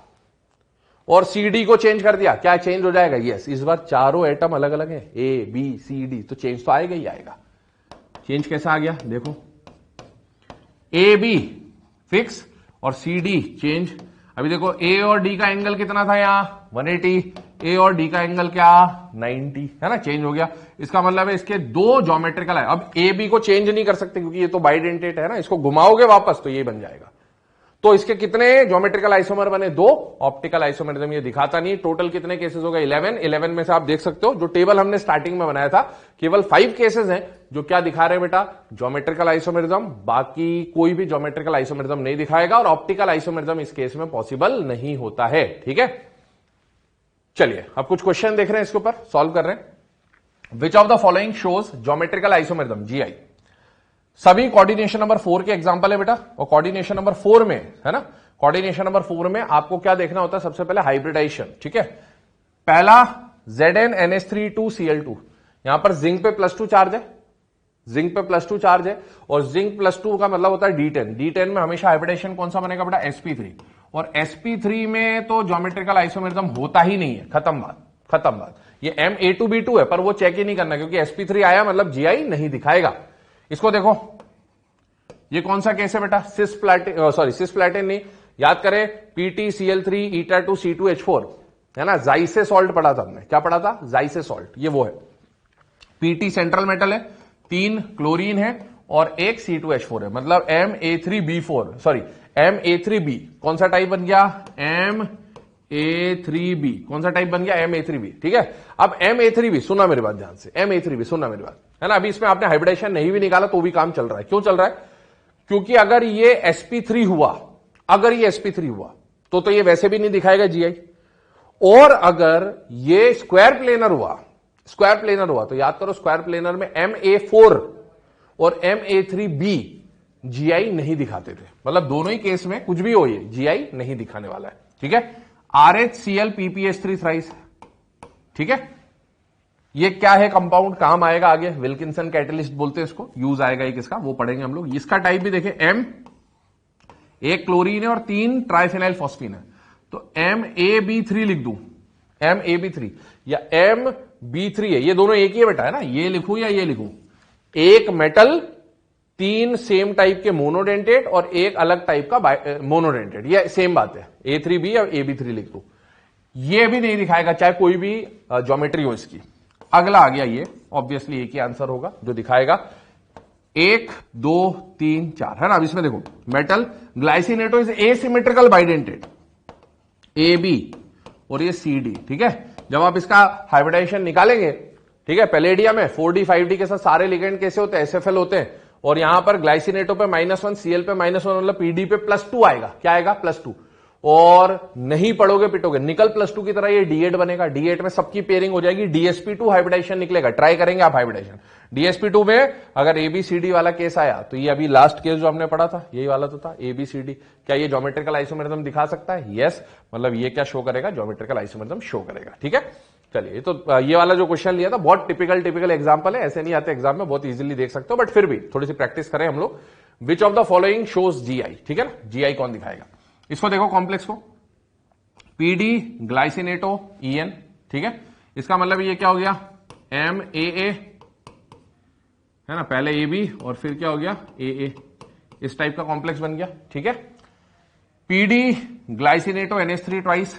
और सी डी को चेंज कर दिया, क्या चेंज हो जाएगा? यस, इस बार चारों एटम अलग अलग है, ए बी सी डी, तो चेंज तो आएगा ही आएगा। चेंज कैसा आ गया देखो, ए बी फिक्स और सी डी चेंज। अभी देखो ए और डी का एंगल कितना था यहां? 180, ए और डी का एंगल क्या? 90, है ना। चेंज हो गया, इसका मतलब है इसके दो ज्योमेट्रिकल है। अब ए बी को चेंज नहीं कर सकते क्योंकि ये तो बाइडेंटेट है ना, इसको घुमाओगे वापस तो ये बन जाएगा। तो इसके कितने ज्योमेट्रिकल आइसोमर बने? दो। ऑप्टिकल आइसोमेरिज्म ये दिखाता नहीं। टोटल कितने केसेस हो गए? 11 में से आप देख सकते हो, जो टेबल हमने स्टार्टिंग में बनाया था, केवल 5 केसेस हैं जो क्या दिखा रहे हैं बेटा? Geometrical isomerism. बाकी कोई भी ज्योमेट्रिकल आइसोमेरिज्म नहीं दिखाएगा, और ऑप्टिकल आइसोमेरिज्म इस केस में पॉसिबल नहीं होता है, ठीक है। चलिए अब कुछ क्वेश्चन देख रहे हैं, इसके ऊपर सॉल्व कर रहे हैं। Which of the following shows geometrical isomerism, GI. सभी कोऑर्डिनेशन नंबर 4 के एग्जांपल है बेटा, और कोऑर्डिनेशन नंबर 4 में, है ना, कोऑर्डिनेशन नंबर 4 में आपको क्या देखना होता है? सबसे पहले हाइब्रिडाइजेशन, ठीक है। पहला ZnNH32Cl2, यहां पर जिंक पे +2 चार्ज है, जिंक पे +2 चार्ज है, और जिंक +2 का मतलब होता है D10। D10 में हमेशा हाइब्रिडाइजेशन कौन सा बनेगा बेटा? sp3। और sp3 में तो ज्योमेट्रिकल आइसोमेरिज्म होता ही नहीं है, खत्म बात, खत्म बात। ये Ma2B2 है, पर वो चेक ही नहीं करना, क्योंकि sp3 आया मतलब जीआई नहीं दिखाएगा। इसको देखो, ये कौन सा केस है बेटा? सिस्प्लैटिन नहीं, याद करें, PtCl3 eta2C2H4, है ना। जाइसे सॉल्ट पढ़ा था हमने, क्या पढ़ा था? जाइसे सॉल्ट, ये वो है। Pt सेंट्रल मेटल है, 3 क्लोरीन है और 1 C2H4 है, मतलब Ma3B4, सॉरी Ma3B। कौन सा टाइप बन गया? Ma3B। कौन सा टाइप बन गया? Ma3B, ठीक है। अब Ma3B, सुनना मेरी बात ध्यान से, Ma3B सुनना मेरी बात, है ना। अभी इसमें आपने हाइब्रिडाइजेशन नहीं भी निकाला तो भी काम चल रहा है। क्यों चल रहा है? क्योंकि अगर ये sp3 हुआ, अगर ये sp3 हुआ तो ये वैसे भी नहीं दिखाएगा जीआई। और अगर ये स्क्वायर प्लेनर हुआ, स्क्वायर प्लेनर हुआ, तो याद करो स्क्वायर प्लेनर में Ma4 और Ma3B जीआई नहीं दिखाते थे, मतलब दोनों ही केस में कुछ भी हो ये जीआई नहीं दिखाने वाला है, ठीक है। RHCl PPH3 थ्राइस, ठीक है। ये क्या है कंपाउंड, काम आएगा आगे, विल्किंसन कैटलिस्ट बोलते हैं इसको, यूज आएगा एक इसका, वो पढ़ेंगे हम लोग। इसका टाइप भी देखें, M, एक क्लोरीन है और 3 ट्राइफेनाइल फॉस्फीन है, तो MaB3 लिख दूं, MaB3 या MB3 है, ये दोनों एक ही है बेटा, है ना। ये लिखूं या ये लिखूं? एक मेटल, 3 सेम टाइप के मोनोडेंटेट और एक अलग टाइप का मोनोडेंटेट, ये सेम बात है। A3B या AB3 लिख दूं, ये भी नहीं दिखाएगा, चाहे कोई भी ज्योमेट्री हो इसकी। अगला आ गया, ये ऑब्वियसली एक ही आंसर होगा जो दिखाएगा, 1 2 3 4, है ना। अब इसमें देखो, metal glycinato is asymmetrical bidentate, AB और ये CD, ठीक है। जब आप इसका हाइब्रिडाइजेशन निकालेंगे, ठीक है, पैलेडियम है 4D 5D के साथ सारे लिगेंड कैसे होते हैं? SFL होते हैं। और यहां पर ग्लाइसिनेटो पे -1, Cl पे -1, मतलब PD पे +2 आएगा, क्या आएगा? +2। और नहीं पढ़ोगे पिटोगे, निकल +2 की तरह ये D8 बनेगा, D8 में सबकी पेयरिंग हो जाएगी, DsP2 हाइब्रिडाइजेशन निकलेगा। ट्राई करेंगे आप हाइब्रिडाइजेशन। DsP2 में अगर ABCD वाला केस आया तो ये अभी लास्ट केस जो हमने पढ़ा था यही वाला तो था, ABCD, क्या ये ज्योमेट्रिकल आइसोमेरिज्म दिखा सकता है? यस, मतलब ये क्या शो करेगा? ज्योमेट्रिकल आइसोमेरिज्म शो करेगा, ठीक है। चलिए, तो ये वाला जो क्वेश्चन लिया था बहुत टिपिकल एग्जांपल है, ऐसे नहीं आते एग्जाम में, बहुत इजीली देख सकते हो, बट फिर भी थोड़ी सी प्रैक्टिस करें हम लोग। Which of the following shows GI, ठीक है ना। जीआई कौन दिखाएगा? इसको देखो कॉम्प्लेक्स को, PD ग्लाइसिनेटो EN, ठीक है। इसका मतलब ये क्या हो गया? MAA, है ना, पहले AB और फिर क्या हो गया? AA, इस टाइप का कॉम्प्लेक्स बन गया, ठीक है। PD glycinato NH3 twice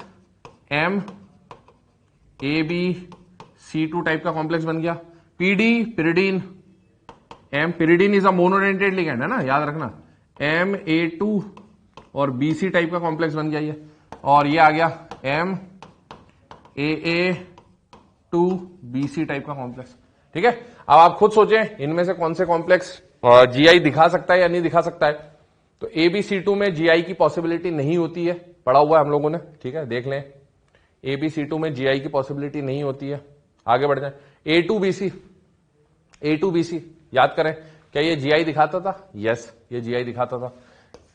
M ABC2 type का कॉम्प्लेक्स बन गया। PD pyridine M, pyridine is a monodentate ligand है ना, याद रखना। MA2 और BC टाइप का कॉम्प्लेक्स बन गया ये, और ये आ गया MAA2BC टाइप का कॉम्प्लेक्स। ठीक है, अब आप खुद सोचें इनमें से कौन से कॉम्प्लेक्स GI दिखा सकता है या नहीं दिखा सकता है। तो ABC2 में GI की पॉसिबिलिटी नहीं होती है, पढ़ा हुआ है हम लोगों ने। ठीक है, देख लें, ABC2 में GI की पॉसिबिलिटी नहीं होती है। आगे बढ़ जाए, A2BC याद करें, क्या ये GI दिखाता था? यस, ये GI दिखाता था।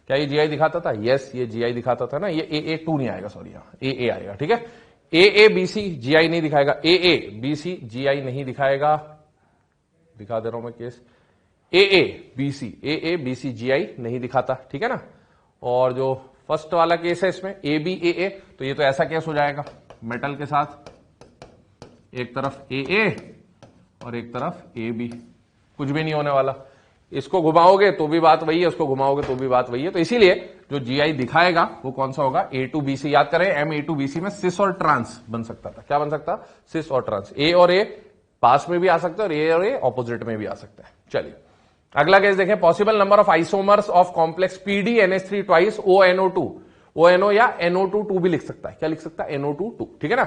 क्या ये GI दिखाता था? यस, ये GI दिखाता था ना। ये AA2 नहीं आएगा, सॉरी, यहाँ AA आएगा। ठीक है, AABC GI नहीं दिखाएगा, AABC GI नहीं दिखाएगा, दिखा दे रहा हूं मैं केस। AABC GI नहीं दिखाता। ठीक है ना। और जो फर्स्ट वाला केस है इसमें ABAA, तो ये तो ऐसा केस हो जाएगा, मेटल के साथ एक तरफ AA और एक तरफ AB, कुछ भी नहीं होने वाला। इसको घुमाओगे तो भी बात वही है, उसको घुमाओगे तो भी बात वही है। तो इसीलिए जो GI दिखाएगा वो कौन सा होगा? A2BC। याद करें, MA2BC में सिस और ट्रांस बन सकता था। क्या बन सकता? सिस और ट्रांस। A और A पास में भी आ सकता है और A और A ऑपोजिट में भी आ सकता है। चलिए अगला केस देखें। Possible number of isomers of complex PD NH3 twice ONO2। ONO या NO2 भी लिख सकता है। क्या लिख सकता है? NO2। ठीक है ना।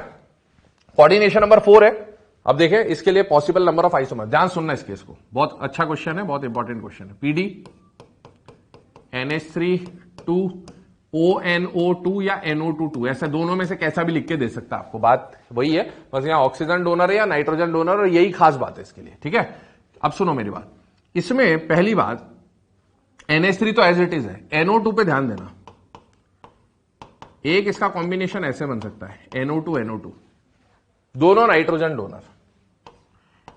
कोऑर्डिनेशन नंबर 4 है। अब देखें इसके लिए पॉसिबल नंबर ऑफ आइसोमर, ध्यान सुनना इस केस को, बहुत अच्छा क्वेश्चन है, बहुत इंपॉर्टेंट क्वेश्चन है। PD NH3 2 ONO2 या NO2 ऐसे दोनों में से कैसा भी लिख के दे सकता है आपको, बात वही है, बस यहां ऑक्सीजन डोनर है या नाइट्रोजन डोनर, और यही खास बात है इसके लिए। ठीक है, अब सुनो मेरी बात। इसमें पहली बात, NH3 तो एज इट इज है, NO2 पे ध्यान देना। एक इसका कॉम्बिनेशन ऐसे बन सकता है, NO2 दोनों नाइट्रोजन डोनर।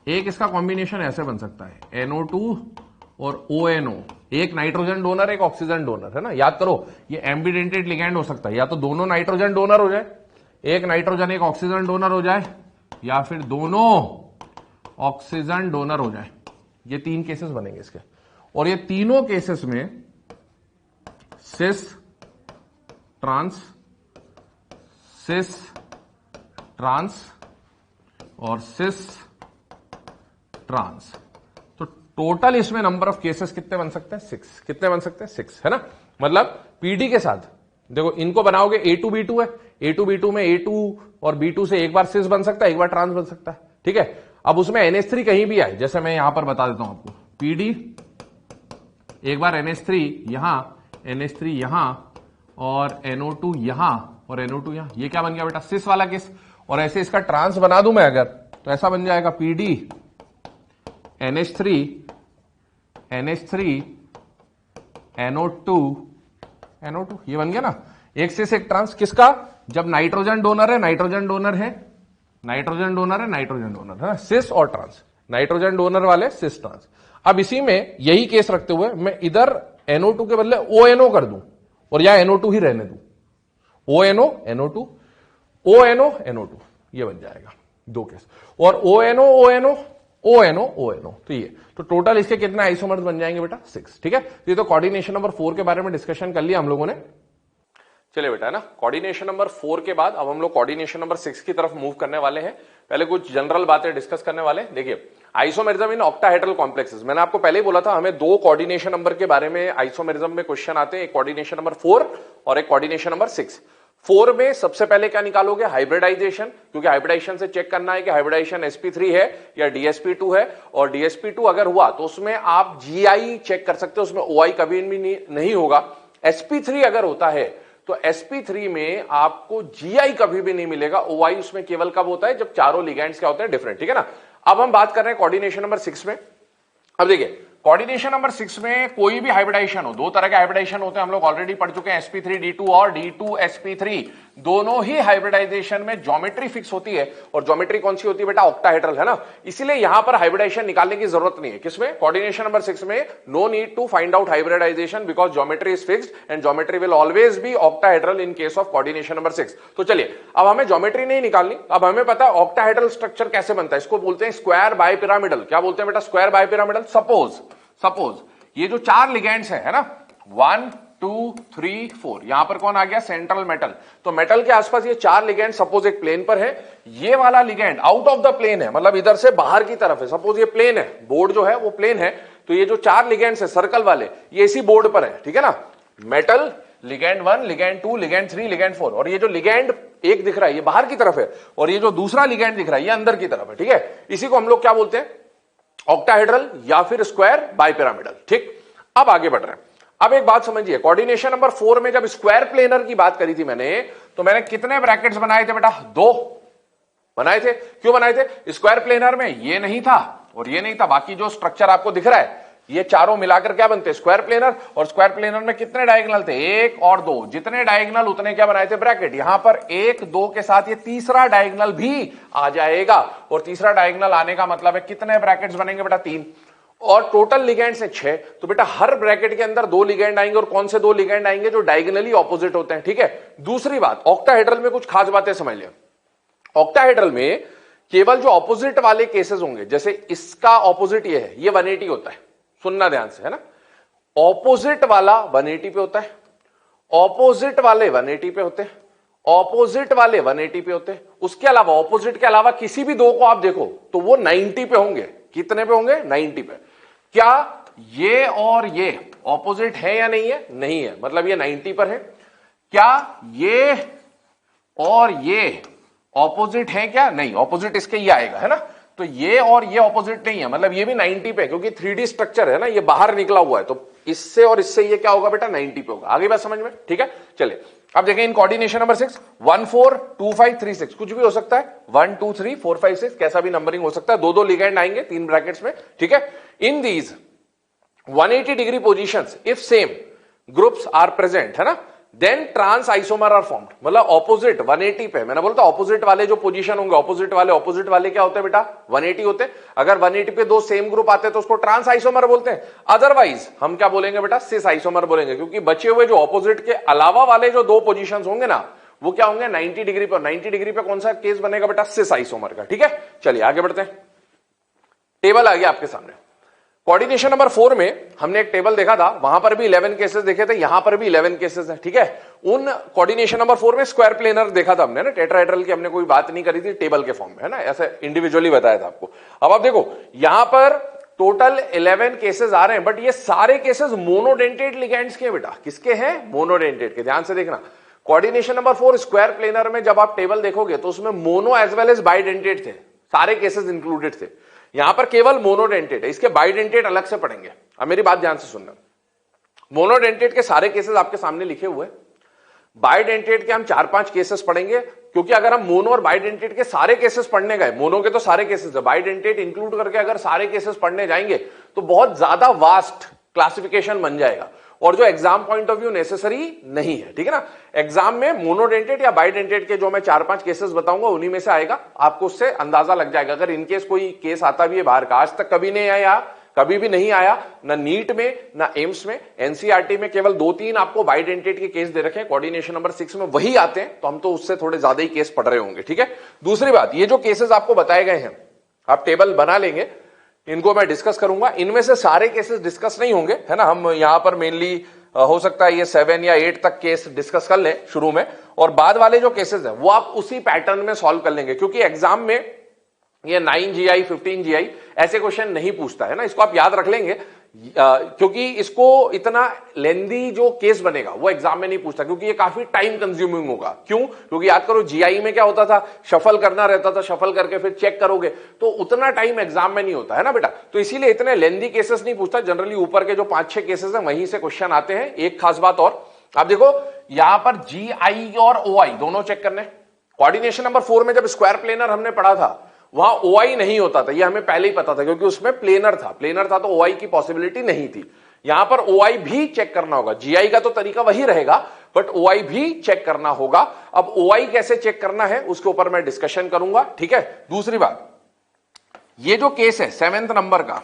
एक इसका कॉम्बिनेशन ऐसे बन सकता है, NO2 और ONO, एक नाइट्रोजन डोनर एक ऑक्सीजन डोनर, है ना। याद करो, ये एम्बिडेंटेड लिगैंड हो सकता है, या तो दोनों नाइट्रोजन डोनर हो जाए, एक नाइट्रोजन एक ऑक्सीजन डोनर हो जाए, या फिर दोनों ऑक्सीजन डोनर हो जाए। ये तीन केसेस बनेंगे इसके, और ये तीनों केसेस में सिस ट्रांस और सिस ट्रांस। तो टोटल इसमें नंबर ऑफ केसेस कितने बन सकते हैं? 6। कितने बन सकते हैं? 6, है ना। मतलब PD के साथ देखो, इनको बनाओगे A2B2 है, A2B2 में A2 और B2 से एक बार सिस बन सकता है, एक बार ट्रांस बन सकता है। ठीक है, अब उसमें NH3 कहीं भी आए, जैसे मैं यहां पर बता देता हूं आपको, PD एक बार NH3 यहां, NH3 यहां, और NO2 यहां, और NO2 यहां, ये क्या बन गया बेटा? सिस वाला केस। और ऐसे इसका ट्रांस बना दूं मैं अगर, तो ऐसा बन जाएगा PD NH3 NO2, ये बन गया ना। एक सिस एक ट्रांस, किसका? जब नाइट्रोजन डोनर है, नाइट्रोजन डोनर है, नाइट्रोजन डोनर है, नाइट्रोजन डोनर है ना, सिस और ट्रांस, नाइट्रोजन डोनर वाले सिस ट्रांस। अब इसी में यही केस रखते हुए मैं इधर NO2 के बदले ONO कर दूं और या NO2 ही रहने दूं, ONO NO2 ONO NO2, ये बन जाएगा दो केस। और ONO ONO ONO ONO, तो ये तो टोटल इसके कितने आइसोमर्स बन जाएंगे बेटा? 6। ठीक है, ये तो कोऑर्डिनेशन नंबर 4 के बारे में डिस्कशन कर लिया हम लोगों ने। चलिए बेटा, है ना, कोऑर्डिनेशन नंबर 4 के बाद अब हम लोग कोऑर्डिनेशन नंबर 6 की तरफ मूव करने वाले हैं। पहले कुछ जनरल बातें डिस्कस करने वाले हैं। देखिए, आइसोमेरिज्म इन ऑक्टाहेड्रल कॉम्प्लेक्सेस, मैंने आपको पहले ही बोला था हमें दो कोऑर्डिनेशन नंबर के बारे में आइसोमेरिज्म में क्वेश्चन आते हैं, एक कोऑर्डिनेशन नंबर 4 और एक कोऑर्डिनेशन नंबर 6। 4 में सबसे पहले क्या निकालोगे? हाइब्रिडाइजेशन, क्योंकि हाइब्रिडाइजेशन से चेक करना है कि हाइब्रिडाइजेशन sp3 है या dsp2 है, और dsp2 अगर हुआ तो उसमें आप GI चेक कर सकते हो, उसमें OI कभी भी नहीं होगा। sp3 अगर होता है तो sp3 में आपको GI कभी भी नहीं मिलेगा, OI उसमें केवल कब होता है? जब चारों लिगेंड्स क्या होते हैं? डिफरेंट। ठीक है ना। अब हम बात कर रहे हैं कोऑर्डिनेशन नंबर 6 में। अब देखिए, कोऑर्डिनेशन नंबर 6 में कोई भी हाइब्रिडाइजेशन हो, दो तरह के हाइब्रिडाइजेशन होते हैं, हम लोग ऑलरेडी पढ़ चुके हैं, sp3d2 और d2sp3, दोनों ही हाइब्रिडाइजेशन में ज्योमेट्री फिक्स होती है। और ज्योमेट्री कौन सी होती है बेटा? ऑक्टाहेड्रल, है ना। इसीलिए यहां पर हाइब्रिडाइजेशन निकालने की जरूरत नहीं है। किसमें? कोऑर्डिनेशन नंबर 6 में no need to find out hybridisation because geometry is fixed and geometry will always be octahedral in case of coordination number 6। तो चलिए, अब हमें ज्योमेट्री नहीं निकालनी, अब हमें पता है ऑक्टाहेड्रल स्ट्रक्चर कैसे बनता है। इसको बोलते हैं स्क्वायर बाइपिरामिडल। क्या बोलते हैं बेटा? Square bipyramidal. सपोज ये जो चार लिगेंड्स है ना, 1 2 3 4, यहां पर कौन आ गया? Central metal. तो मेटल के आसपास ये 4 लिगेंड सपोज एक प्लेन पर है, ये वाला ligand out of the plane है, मतलब इधर से बाहर की तरफ है। सपोज ये प्लेन है, बोर्ड जो है वो प्लेन है, तो ये जो 4 लिगेंड्स है सर्कल वाले, ये इसी बोर्ड पर है, ठीक है ना? Metal ligand 1, ligand 2, ligand 3, ligand 4, और ये जो लिगेंड एक दिख रहा है ये बाहर की तरफ है, और ये जो दूसरा लिगेंड दिख रहा है ये अंदर की तरफ है, ठीक है? इसी को हम लोग क्या बोलते हैं? ऑक्टाहेड्रल या फिर स्क्वायर बाइपिरामिडल। ठीक, अब आगे बढ़ रहे हैं। अब एक बात समझिए, कोऑर्डिनेशन नंबर 4 में जब स्क्वायर प्लेनर की बात करी थी मैंने, तो मैंने कितने ब्रैकेट्स बनाए थे बेटा? 2 बनाए थे। क्यों बनाए थे? स्क्वायर प्लेनर में ये नहीं था और ये नहीं था, बाकी जो स्ट्रक्चर आपको दिख रहा है ये चारों मिलाकर क्या बनते हैं? Square planar. और स्क्वायर प्लेनर में कितने डायगोनल थे? 1 और 2, जितने डायगोनल उतने क्या बनाए थे? ब्रैकेट। यहां पर 1 2 के साथ ये तीसरा डायगोनल भी आ जाएगा, और तीसरा डायगोनल आने का मतलब है कितने ब्रैकेट्स बनेंगे बेटा? 3। और टोटल लिगेंड्स है 6, तो बेटा हर ब्रैकेट के अंदर 2 लिगेंड आएंगे, और कौन से 2 लिगेंड आएंगे? जो डायगोनली ऑपोजिट होते हैं, ठीक है? दूसरी बात, ऑक्टाहेड्रल में कुछ खास बातें समझ लिया। ऑक्टाहेड्रल में केवल जो ऑपोजिट वाले केसेस होंगे, जैसे इसका ऑपोजिट ये है, ये 180 होता है, सुनना ध्यान से, है ना? ऑपोजिट वाला 180 पे होता है, ऑपोजिट वाले 180 पे होते हैं, ऑपोजिट वाले 180 पे होते हैं। उसके अलावा ऑपोजिट के अलावा किसी भी 2 को आप देखो तो वो 90 पे होंगे। कितने पे होंगे? 90 पे। क्या ये और ये ऑपोजिट है या नहीं है? नहीं है, मतलब ये 90 पर है। क्या ये और ये ऑपोजिट है क्या? नहीं, ऑपोजिट इसके ये आएगा, है ना? तो ये और ये ऑपोजिट नहीं है, मतलब ये भी 90 पे, क्योंकि 3D स्ट्रक्चर है ना, ये बाहर निकला हुआ है, तो इससे और इससे ये क्या होगा बेटा? 90 पे होगा। आगे बात समझ में? ठीक है, चलिए अब देखें इन कोऑर्डिनेशन नंबर 6, 1 4 2 5 3 6, कुछ भी हो सकता है, 1 2 3 4 5 6, कैसा भी नंबरिंग हो सकता है। 2 लिगेंड आएंगे 3 ब्रैकेट्स में, ठीक है? In these 180 degree positions if same groups are present, है ना, then trans isomer are formed. मतलब ऑपोजिट 180 पे, मैंने बोलता ऑपोजिट वाले जो पोजीशन होंगे, ऑपोजिट वाले क्या होते हैं बेटा? 180 होते हैं। अगर 180 पे 2 सेम ग्रुप आते हैं तो उसको ट्रांस आइसोमर बोलते हैं। अदरवाइज हम क्या बोलेंगे बेटा? सिस आइसोमर बोलेंगे, क्योंकि बचे हुए जो ऑपोजिट के अलावा वाले जो 2 पोजीशंस होंगे ना, वो क्या होंगे? 90 डिग्री पर। 90 डिग्री पे कौन सा केस बनेगा बेटा? सिस आइसोमर का, ठीक है? चलिए आगे बढ़ते हैं। टेबल आ गया आपके सामने। कोऑर्डिनेशन नंबर 4 में हमने एक टेबल देखा था, वहां पर भी 11 केसेस देखे थे, यहां पर भी 11 केसेस हैं, ठीक है? उन कोऑर्डिनेशन नंबर 4 में स्क्वायर प्लेनर देखा था हमने ना, टेट्राहेड्रल की हमने कोई बात नहीं करी थी टेबल के फॉर्म में, है ना? ऐसे इंडिविजुअली बताया था आपको। अब आप देखो यहां पर टोटल 11 केसेस आ रहे हैं, बट ये सारे केसेस मोनोडेंटेड लिगेंड्स के बेटा। किसके हैं? मोनोडेंटेड के। ध्यान से देखना, कोऑर्डिनेशन नंबर 4 स्क्वायर प्लेनर में जब आप टेबल देखोगे तो उसमें mono as well as bidentate थे, सारे केसेस इंक्लूडेड थे। यहां पर केवल मोनोडेंटेड है, इसके बाइडेंटेड अलग से पढ़ेंगे। अब मेरी बात ध्यान से सुनना, मोनोडेंटेड के सारे केसेस आपके सामने लिखे हुए, बाइडेंटेड के हम 4-5 केसेस पढ़ेंगे, क्योंकि अगर हम मोनो और बाइडेंटेड के सारे केसेस पढ़ने गए, मोनो के तो सारे केसेस है, बाइडेंटेड इंक्लूड करके अगर सारे केसेस पढ़ने जाएंगे तो बहुत ज्यादा वास्ट क्लासिफिकेशन बन जाएगा, और जो exam point of view necessary नहीं है, ठीक है ना? एग्जाम में मोनोडेंटेड या बाइडेंटेड के जो मैं 4-5 केसेस बताऊंगा उन्हीं में से आएगा, आपको उससे अंदाजा लग जाएगा। अगर इनकेस कोई केस आता भी है बाहर का, आज तक कभी नहीं आया, कभी भी नहीं आया, ना नीट में ना एम्स में, एनसीईआरटी में केवल 2-3 आपको बाइडेंटेड के केस दे रखे हैं, कोऑर्डिनेशन नंबर 6 में वही आते हैं, तो हम तो उससे थोड़े ज्यादा ही केस पढ़ रहे होंगे, ठीक है? दूसरी बात, ये जो केसेस आपको बताए गए हैं, आप टेबल बना लेंगे, इनको मैं डिस्कस करूंगा। इनमें से सारे केसेस डिस्कस नहीं होंगे, है ना? हम यहां पर मेनली हो सकता है ये 7 या 8 तक केस डिस्कस कर लें शुरू में, और बाद वाले जो केसेस हैं वो आप उसी पैटर्न में सॉल्व कर लेंगे, क्योंकि एग्जाम में ये 9 GI 15 GI ऐसे क्वेश्चन नहीं पूछता है ना, इसको आप याद रख लेंगे, क्योंकि इसको इतना लेंदी जो केस बनेगा वो एग्जाम में नहीं पूछता, क्योंकि ये काफी टाइम कंज्यूमिंग होगा। क्यों? क्योंकि याद करो जीआई में क्या होता था, शफल करना रहता था, शफल करके फिर चेक करोगे, तो उतना टाइम एग्जाम में नहीं होता है ना बेटा, तो इसीलिए इतने लेंदी केसेस नहीं पूछता। जनरली ऊपर के जो 5-6 केसेस हैं वहीं से क्वेश्चन आते हैं। एक खास बात और, आप देखो यहां पर जीआई और ओआई दोनों चेक करने। कोऑर्डिनेशन नंबर 4 में जब स्क्वायर प्लेनर हमने पढ़ा था वहां ओआई नहीं होता था, यह हमें पहले ही पता था, क्योंकि उसमें प्लेनर था तो ओआई की पॉसिबिलिटी नहीं थी। यहां पर ओआई भी चेक करना होगा, जीआई का तो तरीका वही रहेगा, बट ओआई भी चेक करना होगा। अब ओआई कैसे चेक करना है उसके ऊपर मैं डिस्कशन करूंगा, ठीक है? दूसरी बात, ये जो केस है 7th नंबर का,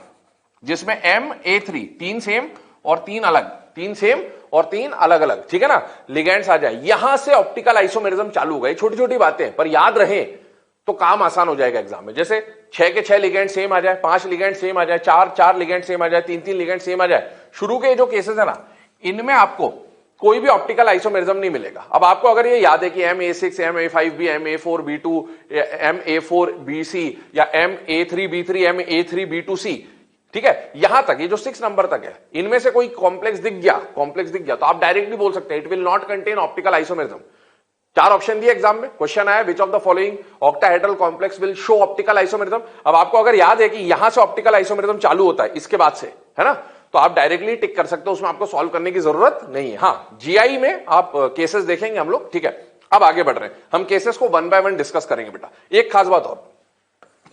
जिसमें MA3 3 सेम और 3 अलग, 3 सेम और 3 अलग अलग, ठीक है ना, लिगेंड्स आ जाए, यहां से ऑप्टिकल आइसोमेरिज्म चालू हो गई। छोटी छोटी बातें पर याद रहे तो काम आसान हो जाएगा एग्जाम में। जैसे 6 के 6 लिगेंड सेम आ जाए, 5 लिगेंड सेम आ जाए, 4 लिगेंड सेम आ जाए, 3 लिगेंड सेम आ जाए। शुरू के जो केसेस है ना, इनमें आपको कोई भी ऑप्टिकल आइसोमेरिज्म नहीं मिलेगा। अब आपको अगर ये याद है कि MA6 MA5B MA4B2 MA4BC या MA3B3 MA3B2C, ठीक है, यहां तक, ये जो 6 नंबर तक है, इनमें से कोई कॉम्प्लेक्स दिख गया तो आप डायरेक्टली बोल सकते हैं it will not contain optical isomerism. 4 option दिए एग्जाम में, क्वेश्चन आया which of the following octahedral complex will show optical isomerism. अब आपको अगर याद है कि यहां से ऑप्टिकल आइसोमेरिज्म चालू होता है, इसके बाद से, है ना, तो आप डायरेक्टली टिक कर सकते हो, उसमें आपको सॉल्व करने की जरूरत नहीं है। हाँ, जीआई में आप केसेस देखेंगे हम लोग, ठीक है। अब आगे बढ़ रहे हैं, हम केसेस को 1 बाय 1 डिस्कस करेंगे बेटा। एक खास बात और,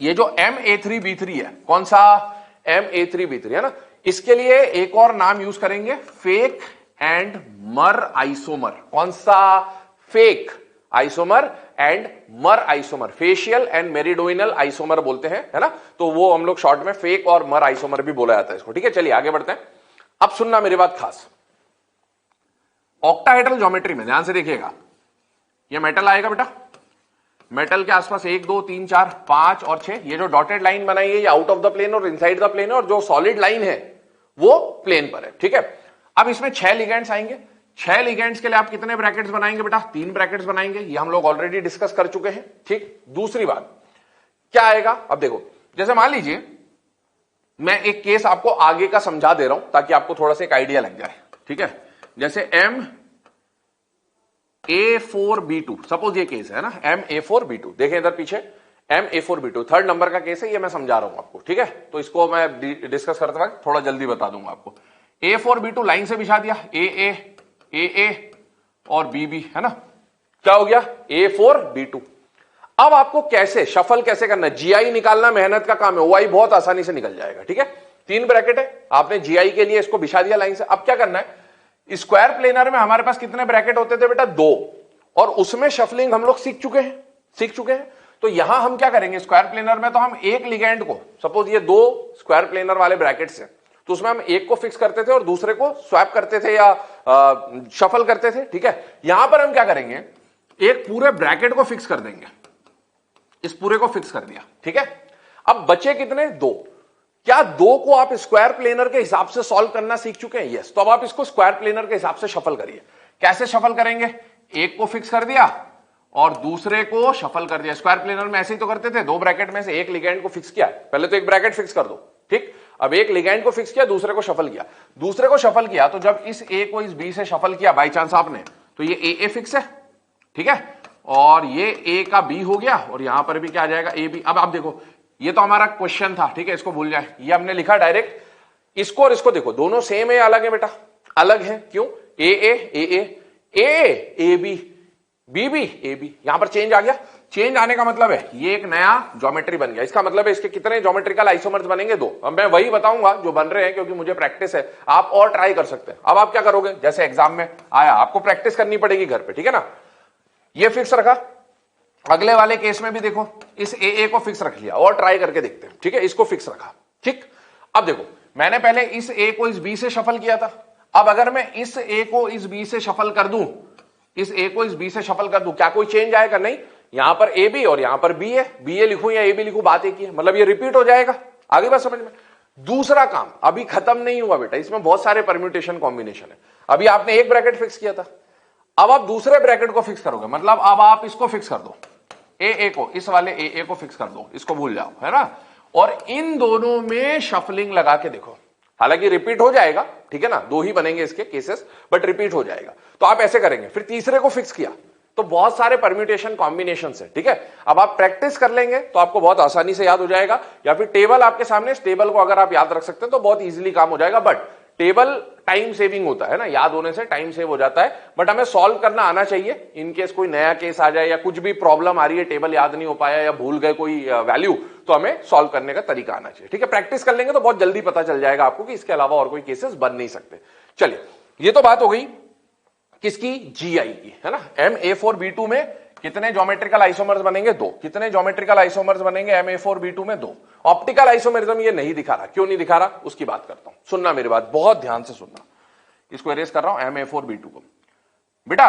ये जो MA3B3 है, कौन सा MA3B3 है ना, इसके लिए एक और नाम यूज करेंगे, फेक एंड मर आइसोमर। कौन सा? फेक आइसोमर एंड मर आइसोमर, फेशियल एंड मेरिडोइनल आइसोमर बोलते हैं, है ना, तो वो हम लोग शॉर्ट में फेक और मर आइसोमर भी बोला जाता है इसको, ठीक है। चलिए आगे बढ़ते हैं। अब सुनना मेरी बात खास, ऑक्टाहेड्रल ज्योमेट्री में ध्यान से देखिएगा, ये मेटल आएगा बेटा, मेटल के आसपास 1 2 3 4 5 और 6, ये जो डॉटेड लाइन बनाई है ये आउट ऑफ द प्लेन और इनसाइड द प्लेन है, और जो सॉलिड लाइन है वो प्लेन पर है, ठीक है। अब इसमें 6 लिगेंड्स आएंगे। 6 लिगेंड्स के लिए आप कितने ब्रैकेट्स बनाएंगे बेटा? 3 ब्रैकेट्स बनाएंगे, ये हम लोग ऑलरेडी डिस्कस कर चुके हैं, ठीक। दूसरी बात क्या आएगा, अब देखो, जैसे मान लीजिए मैं एक केस आपको आगे का समझा दे रहा हूं ताकि आपको थोड़ा सा एक आइडिया लग जाए, ठीक है। जैसे MA4B2, सपोज ये केस है ना, MA4B2, देखें इधर पीछे, MA4B2 3rd नंबर का केस है, ये मैं समझा रहा हूं आपको, ठीक है। तो इसको मैं डिस्कस करते वक्त थोड़ा जल्दी बता दूंगा आपको। A4B2 लाइन से बिछा दिया, AA और BB, है ना, क्या हो गया? A4B2। अब आपको कैसे शफल कैसे करना है, जीआई निकालना मेहनत का काम है, ओआई बहुत आसानी से निकल जाएगा, ठीक है। 3 ब्रैकेट है, आपने जीआई के लिए इसको बिछा दिया लाइन से। अब क्या करना है, स्क्वायर प्लेनर में हमारे पास कितने ब्रैकेट होते थे बेटा? 2, और उसमें शफलिंग हम लोग सीख चुके हैं। तो यहां हम क्या करेंगे, स्क्वायर प्लेनर में तो हम एक लिगेंड को, सपोज ये 2 स्क्वायर प्लेनर वाले ब्रैकेट्स हैं, तो उसमें हम एक को फिक्स करते थे और दूसरे को स्वैप करते थे या शफल करते थे, ठीक है। यहां पर हम क्या करेंगे, एक पूरे ब्रैकेट को फिक्स कर देंगे, इस पूरे को फिक्स कर दिया, ठीक है। अब बचे कितने? 2। क्या 2 को आप स्क्वायर प्लेनर के हिसाब से सॉल्व करना सीख चुके हैं? यस। तो अब आप इसको स्क्वायर प्लेनर के हिसाब से शफल करिए। कैसे शफल करेंगे? एक को फिक्स कर दिया और दूसरे को शफल कर दिया। स्क्वायर प्लेनर में ऐसे ही तो करते थे, 2 ब्रैकेट में से एक लिगेंड को फिक्स किया, पहले तो एक ब्रैकेट फिक्स कर दो, ठीक। अब एक लिगेंड को फिक्स किया, दूसरे को शफल किया, तो जब इस ए को इस बी से शफल किया बाई चांस आपने, तो ये ए फिक्स है, ठीक है, और ये ए का बी हो गया, और यहां पर भी क्या आ जाएगा? A B. अब आप देखो, ये तो हमारा क्वेश्चन था, ठीक है, इसको भूल जाए, ये हमने लिखा डायरेक्ट। इसको और इसको देखो, दोनों सेम है, अलग है बेटा? अलग है, क्यों? A B, B B A B, यहां पर चेंज आ गया। चेंज आने का मतलब है ये एक नया ज्योमेट्री बन गया। इसका मतलब है इसके कितने ज्योमेट्रिकल आइसोमर्स बनेंगे? 2। अब मैं वही बताऊंगा जो बन रहे हैं, क्योंकि मुझे प्रैक्टिस है, आप और ट्राई कर सकते हैं। अब आप क्या करोगे, जैसे एग्जाम में आया, आपको प्रैक्टिस करनी पड़ेगी घर पे, ठीक है ना। ये फिक्स रखा, अगले वाले केस में भी देखो, इस ए को फिक्स रख लिया, और ट्राई करके देखते हैं, ठीक है। इसको फिक्स रखा, ठीक। अब देखो, मैंने पहले इस ए को इस बी से शफल किया था, अब अगर मैं इस ए को इस बी से शफल कर दूं, इस ए को इस बी से शफल कर दूं, क्या कोई चेंज आएगा? नहीं। यहां पर ए बी और यहां पर बी है, बी ए लिखूं या ए बी लिखूं, बात एक ही है, मतलब ये रिपीट हो जाएगा। आगे बात समझ में? दूसरा काम अभी खत्म नहीं हुआ बेटा, इसमें बहुत सारे परम्यूटेशन कॉम्बिनेशन है। अभी आपने एक ब्रैकेट फिक्स किया था, अब आप दूसरे ब्रैकेट को फिक्स करोगे, मतलब अब आप इसको फिक्स कर दो, ए को, इस वाले ए को फिक्स कर दो, इसको भूल जाओ, है ना, और इन दोनों में शफलिंग लगा के देखो। हालांकि रिपीट हो जाएगा, ठीक है ना, 2 ही बनेंगे इसके केसेस, बट रिपीट हो जाएगा। तो आप ऐसे करेंगे, फिर तीसरे को फिक्स किया, तो बहुत सारे परम्यूटेशन कॉम्बिनेशन है, ठीक है। अब आप प्रैक्टिस कर लेंगे तो आपको बहुत आसानी से याद हो जाएगा, या फिर टेबल आपके सामने, इस टेबल को अगर आप याद रख सकते हैं तो बहुत इजीली काम हो जाएगा। बट टेबल टाइम सेविंग होता है ना, याद होने से टाइम सेव हो जाता है, बट हमें सॉल्व करना आना चाहिए। इनकेस कोई नया केस आ जाए या कुछ भी प्रॉब्लम आ रही है, टेबल याद नहीं हो पाया या भूल गए कोई वैल्यू, तो हमें सॉल्व करने का तरीका आना चाहिए, ठीक है। प्रैक्टिस कर लेंगे तो बहुत जल्दी पता चल जाएगा आपको कि इसके अलावा और कोई केसेस बन नहीं सकते। चलिए, ये तो बात हो गई किसकी? जीआई की, है ना। MA4B2 में कितने ज्योमेट्रिकल आइसोमर्स बनेंगे? 2। कितने ज्योमेट्रिकल आइसोमर्स बनेंगे MA4B2 में? 2। ऑप्टिकल आइसोमेरिज्म ये नहीं दिखा रहा, क्यों नहीं दिखा रहा, उसकी बात करता हूं। सुनना मेरी बात, बहुत ध्यान से सुनना, इसको एरेज कर रहा हूं MA4B2 को। बेटा,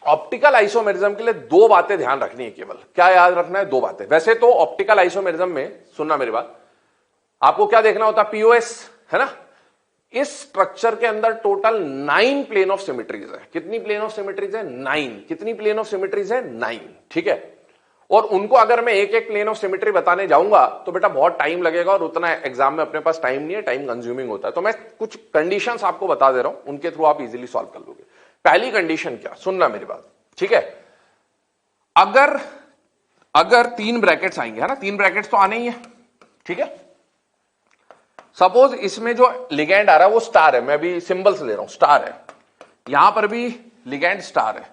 ऑप्टिकल आइसोमेरिज्म के लिए 2 बातें ध्यान रखनी है केवल। क्या याद रखना है? 2 बातें। वैसे तो ऑप्टिकल आइसोमेरिज्म में, सुनना मेरी बात, आपको क्या देखना होता है? POS, है ना। इस स्ट्रक्चर के अंदर टोटल 9 प्लेन ऑफ सिमेट्रीज है। कितनी प्लेन ऑफ सिमेट्रीज है? 9। कितनी प्लेन ऑफ सिमेट्रीज है? 9। ठीक है, और उनको अगर मैं एक एक प्लेन ऑफ सिमेट्री बताने जाऊंगा तो बेटा बहुत टाइम लगेगा और उतना एग्जाम में अपने पास टाइम नहीं है, टाइम कंज्यूमिंग होता है। तो मैं कुछ कंडीशंस आपको बता दे रहा हूं, उनके थ्रू आप इजीली सॉल्व कर लोगे। पहली कंडीशन क्या, सुनना मेरी बात, ठीक है। अगर 3 ब्रैकेट्स आएंगे, है ना, 3 ब्रैकेट्स तो आने ही है, ठीक है। सपोज इसमें जो लिगैंड आ रहा है वो स्टार है, मैं भी सिंबल्स ले रहा हूं, स्टार है, यहां पर भी लिगैंड स्टार है,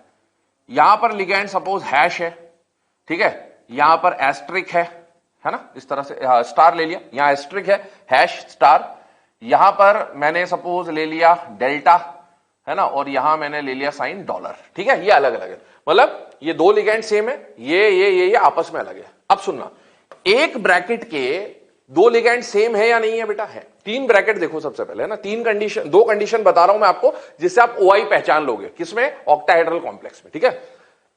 यहां पर लिगैंड सपोज हैश है, ठीक है, यहां पर एस्ट्रिक है ना, इस तरह से स्टार ले लिया, यहां एस्ट्रिक है, हैश स्टार, यहां पर मैंने सपोज ले लिया डेल्टा, है ना, और यहां मैंने ले लिया साइन डॉलर, ठीक है। ये अलग अलग है, मतलब ये 2 लिगैंड सेम है, ये आपस में अलग है। अब सुनना, एक ब्रैकेट के 2 लिगैंड सेम है या नहीं है बेटा? है। 3 ब्रैकेट देखो सबसे पहले, है ना, 2 कंडीशन बता रहा हूं मैं आपको जिससे आप OI पहचान लोगे, किसमें? ऑक्टाहेड्रल कॉम्प्लेक्स में, ठीक है।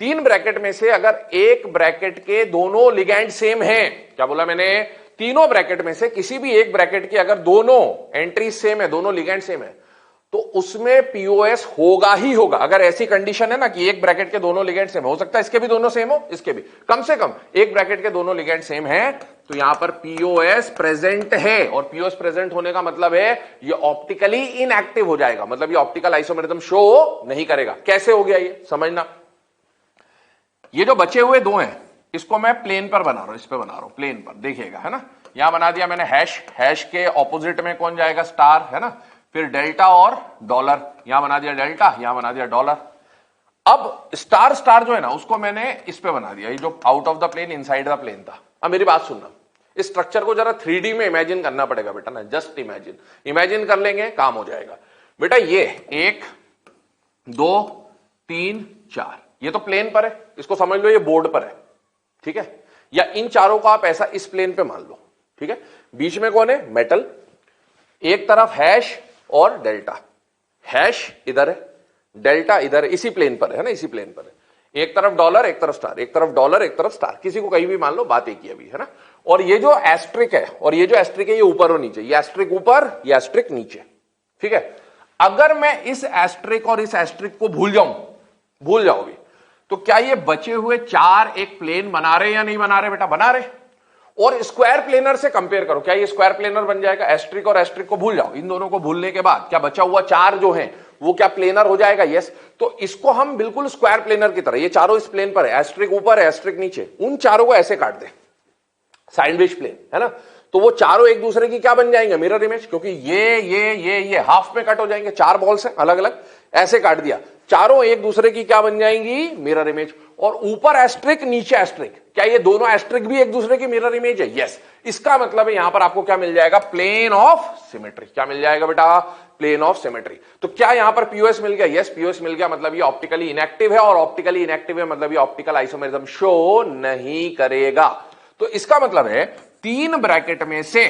3 ब्रैकेट में से अगर एक ब्रैकेट के दोनों लिगैंड सेम है, क्या बोला मैंने? तीनों ब्रैकेट में से किसी भी एक ब्रैकेट की अगर दोनों एंट्री सेम है, दोनों लिगैंड सेम है, तो उसमें पीओएस होगा ही होगा। अगर ऐसी कंडीशन है ना कि एक ब्रैकेट के दोनों लिगैंड सेम, हो सकता है इसके भी दोनों सेम हो, इसके भी, कम से कम एक ब्रैकेट के दोनों लिगैंड सेम है, तो यहां पर पीओएस प्रेजेंट है। और पीओएस प्रेजेंट होने का मतलब है ये ऑप्टिकली इनएक्टिव हो जाएगा, मतलब ये ऑप्टिकल आइसोमेरिज्म शो नहीं करेगा। कैसे हो गया ये समझना। ये जो बचे हुए 2 हैं, इसको मैं प्लेन पर बना रहा हूं, इस पे बना रहा हूं, प्लेन पर, देखिएगा, है ना। यहां बना दिया मैंने हैश, हैश के ऑपोजिट में कौन जाएगा? स्टार, है ना, फिर डेल्टा और डॉलर, यहां बना दिया डेल्टा, यहां बना दिया डॉलर। अब स्टार स्टार जो है ना, उसको मैंने इस पे बना दिया, ये जो out of the plane inside the plane था। अब मेरी बात सुनना, इस स्ट्रक्चर को जरा 3D में इमेजिन करना पड़ेगा बेटा ना, जस्ट इमेजिन कर लेंगे, काम हो जाएगा बेटा। ये 1 2 3 4, ये तो प्लेन पर है, इसको समझ लो ये बोर्ड पर है, ठीक है। या इन चारों को आप ऐसा इस प्लेन पे मान लो, ठीक है। बीच में कौन है? मेटल, एक तरफ हैश और डेल्टा, हैश इधर है, डेल्टा इधर है, इसी प्लेन पर है ना, इसी प्लेन पर है। एक तरफ डॉलर, एक तरफ स्टार, एक तरफ डॉलर, एक तरफ स्टार, किसी को कहीं भी मान लो, बात एक ही अभी, है ना। और ये जो एस्ट्रिक है, और ये जो एस्ट्रिक है, ये ऊपर और नीचे, ये एस्ट्रिक ऊपर, ये एस्ट्रिक नीचे, ठीक है। अगर मैं इस एस्ट्रिक और इस एस्ट्रिक को भूल जाओगे, तो क्या ये बचे हुए 4 एक प्लेन बना रहे या नहीं बना रहे बेटा? बना रहे। और स्क्वायर प्लेनर से कंपेयर करो, क्या ये स्क्वायर प्लेनर बन जाएगा? एस्ट्रिक और एस्ट्रिक को भूल जाओ, इन दोनों को भूलने के बाद क्या बचा हुआ 4 जो है वो क्या प्लेनर हो जाएगा? यस। तो इसको हम बिल्कुल स्क्वायर प्लेनर की तरह, ये चारों इस प्लेन पर है, एस्ट्रिक ऊपर है, एस्ट्रिक नीचे, उन चारों को ऐसे काट दे, सैंडविच प्लेन, है ना। तो वो चारों एक दूसरे की क्या बन जाएंगे? मिरर इमेज, क्योंकि ये हाफ में कट हो जाएंगे, 4 बॉल्स हैं अलग अलग, ऐसे काट दिया, चारों एक दूसरे की क्या बन जाएंगी? Mirror image. और ऊपर एस्ट्रिक, नीचे एस्ट्रिक, क्या ये दोनों एस्ट्रिक भी एक दूसरे की मिरर इमेज है? यस। इसका मतलब है यहां पर आपको क्या मिल जाएगा? Plane of symmetry. क्या मिल जाएगा बेटा? Plane of symmetry. तो क्या यहां पर पीओएस मिल गया? यस, पीओएस मिल गया, मतलब ये ऑप्टिकली इनएक्टिव है, और ऑप्टिकली इनएक्टिव है मतलब ये ऑप्टिकल आइसोमेरिज्म शो नहीं करेगा। तो इसका मतलब है 3 ब्रैकेट में से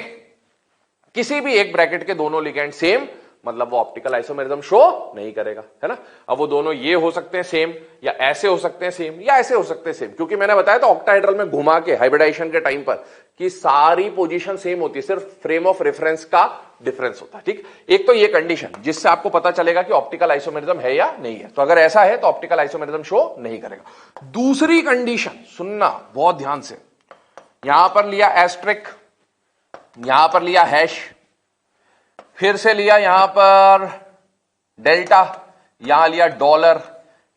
किसी भी एक ब्रैकेट के दोनों लिगेंड सेम, मतलब वो ऑप्टिकल आइसोमेरिज्म शो नहीं करेगा, है ना। अब वो दोनों ये हो सकते हैं सेम, या ऐसे हो सकते हैं सेम, या ऐसे हो सकते हैं सेम, क्योंकि मैंने बताया था ऑक्टाहेड्रल में घुमा के हाइब्रिडाइजेशन के टाइम पर कि सारी पोजीशन सेम होती है, सिर्फ फ्रेम ऑफ रेफरेंस का डिफरेंस होता है, ठीक। एक तो ये कंडीशन जिससे आपको पता चलेगा कि ऑप्टिकल आइसोमेरिज्म है या नहीं है, तो अगर ऐसा है तो ऑप्टिकल आइसोमेरिज्म शो नहीं करेगा। दूसरी कंडीशन सुनना बहुत ध्यान से, यहां पर लिया एस्ट्रिक, यहां पर लिया हैश, फिर से लिया यहां पर डेल्टा, यहां लिया डॉलर,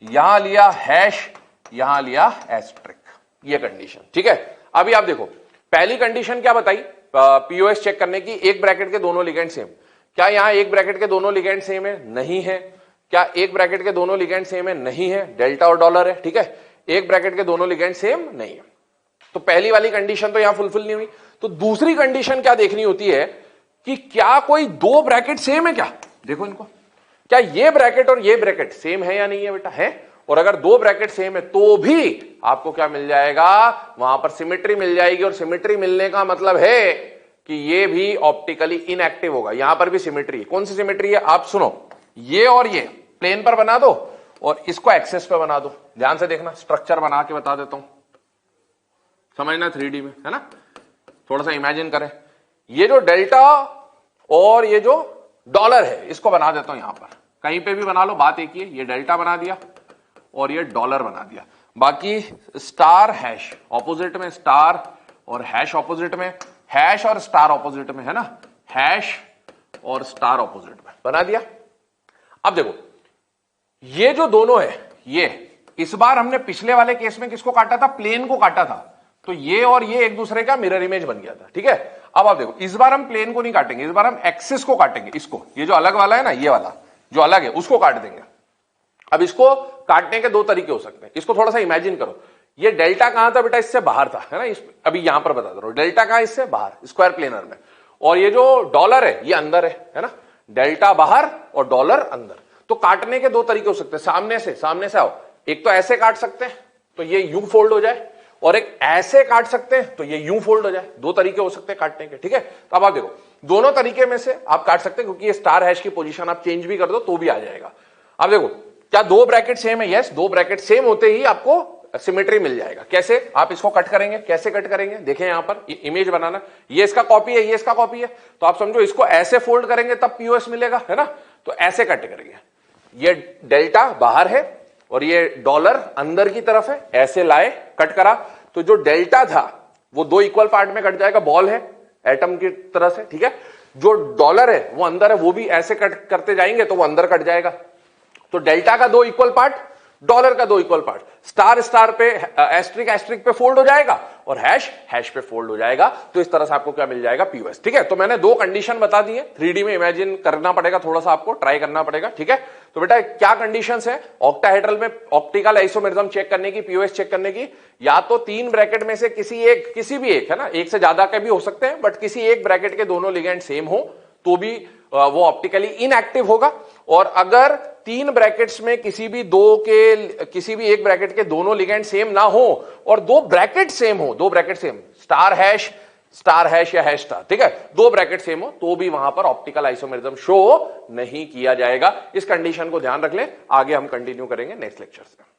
यहां लिया हैश, यहां लिया एस्ट्रिक, ये कंडीशन, ठीक है। अभी आप देखो, पहली कंडीशन क्या बताई पीओएस चेक करने की? एक ब्रैकेट के दोनों लिगेंड सेम। क्या यहां एक ब्रैकेट के दोनों लिगेंड सेम है? नहीं है। क्या एक ब्रैकेट के दोनों लिगेंड सेम है? नहीं है, डेल्टा और डॉलर है, ठीक है। एक ब्रैकेट के दोनों लिगेंड सेम नहीं है, तो पहली वाली कंडीशन तो यहां फुलफिल नहीं हुई। तो दूसरी कंडीशन क्या देखनी होती है कि क्या कोई 2 ब्रैकेट सेम है क्या? देखो इनको, क्या ये ब्रैकेट और ये ब्रैकेट सेम है या नहीं है बेटा? है। और अगर 2 ब्रैकेट सेम है तो भी आपको क्या मिल जाएगा? वहां पर सिमेट्री मिल जाएगी, और सिमेट्री मिलने का मतलब है कि ये भी ऑप्टिकली इनएक्टिव होगा। यहां पर भी सिमेट्री है। कौन सी सिमेट्री है? आप सुनो, ये और ये प्लेन पर बना दो और इसको एक्सेस पे बना दो। ध्यान से देखना, स्ट्रक्चर बना के बता देता हूं, समझना 3D में, है ना। थोड़ा सा इमेजिन करें, ये जो डेल्टा और ये जो डॉलर है, इसको बना देता हूं यहां पर, कहीं पे भी बना लो, बात एक ही है, ये डेल्टा बना दिया और ये डॉलर बना दिया। बाकी स्टार हैश ऑपोजिट में, स्टार और हैश ऑपोजिट में, हैश और स्टार ऑपोजिट में, है ना, हैश और स्टार ऑपोजिट में बना दिया। अब देखो ये जो दोनों है, ये इस बार हमने पिछले वाले केस में किसको काटा था, प्लेन को काटा था, तो ये और ये एक दूसरे का मिरर इमेज बन गया था, ठीक है। अब आप देखो इस बार हम प्लेन को नहीं काटेंगे, इस बार हम एक्सिस को काटेंगे, इसको, ये जो अलग वाला है ना, ये वाला जो अलग है उसको काट देंगे। अब इसको काटने के दो तरीके हो सकते हैं, इसको थोड़ा सा इमेजिन करो, ये डेल्टा कहां था बेटा, इससे बाहर था, है ना, अभी यहां पर बता दे रहा हूं, डेल्टा कहां, इससे बाहर स्क्वायर प्लेनर में, और ये जो डॉलर है ये अंदर है ना, डेल्टा बाहर और डॉलर अंदर। तो काटने के दो तरीके हो सकते हैं, सामने से आओ, एक तो ऐसे काट सकते हैं तो ये यूं फोल्ड हो जाए, और एक ऐसे काट सकते हैं तो ये यूं फोल्ड हो जाए, दो तरीके हो सकते हैं काटने के, ठीक है। तो अब आप देखो दोनों तरीके में से आप काट सकते हैं, क्योंकि ये स्टार हैश की पोजीशन आप चेंज भी कर दो तो भी आ जाएगा। अब देखो क्या दो ब्रैकेट सेम है, यस, दो ब्रैकेट सेम होते ही आपको सिमेट्री मिल जाएगा। कैसे आप इसको कट करेंगे, कैसे कट करेंगे, देखें यहां पर इमेज बनाना, ये इसका कॉपी है, ये इसका कॉपी है, तो आप समझो इसको ऐसे फोल्ड करेंगे तब पीओएस मिलेगा, है ना, तो ऐसे कट करेंगे, ये डेल्टा बाहर है और ये डॉलर अंदर की तरफ है, ऐसे लाए कट करा, तो जो डेल्टा था वो दो इक्वल पार्ट में कट जाएगा, बॉल है एटम की तरह से, ठीक है। जो डॉलर है वो अंदर है, वो भी ऐसे कट करते जाएंगे तो वो अंदर कट जाएगा। तो डेल्टा का दो इक्वल पार्ट, डॉलर का दो इक्वल पार्ट, स्टार स्टार पे, एस्ट्रिक एस्ट्रिक पे फोल्ड हो जाएगा और हैश हैश पे फोल्ड हो जाएगा। तो इस तरह से आपको क्या मिल जाएगा, पीओएस, ठीक है। तो मैंने दो कंडीशन बता दी है, 3D में इमेजिन करना पड़ेगा, थोड़ा सा आपको ट्राई करना पड़ेगा, ठीक है। तो बेटा क्या कंडीशंस है ऑक्टाहेड्रल में ऑप्टिकल आइसोमेरिज्म चेक करने की, पीओएस चेक करने की, या तो तीन ब्रैकेट में से किसी भी एक, है ना, एक से ज्यादा के भी हो सकते हैं, बट किसी एक ब्रैकेट के दोनों लिगेंड सेम हो तो भी वो ऑप्टिकली इनएक्टिव होगा, और अगर तीन ब्रैकेट्स में किसी भी एक ब्रैकेट के दोनों लिगेंड सेम ना हो और दो ब्रैकेट सेम, स्टार हैश या हैश स्टार, ठीक है, दो ब्रैकेट सेम हो तो भी वहां पर ऑप्टिकल आइसोमेरिज्म शो नहीं किया जाएगा। इस कंडीशन को ध्यान रख ले, आगे हम कंटिन्यू करेंगे नेक्स्ट लेक्चर से।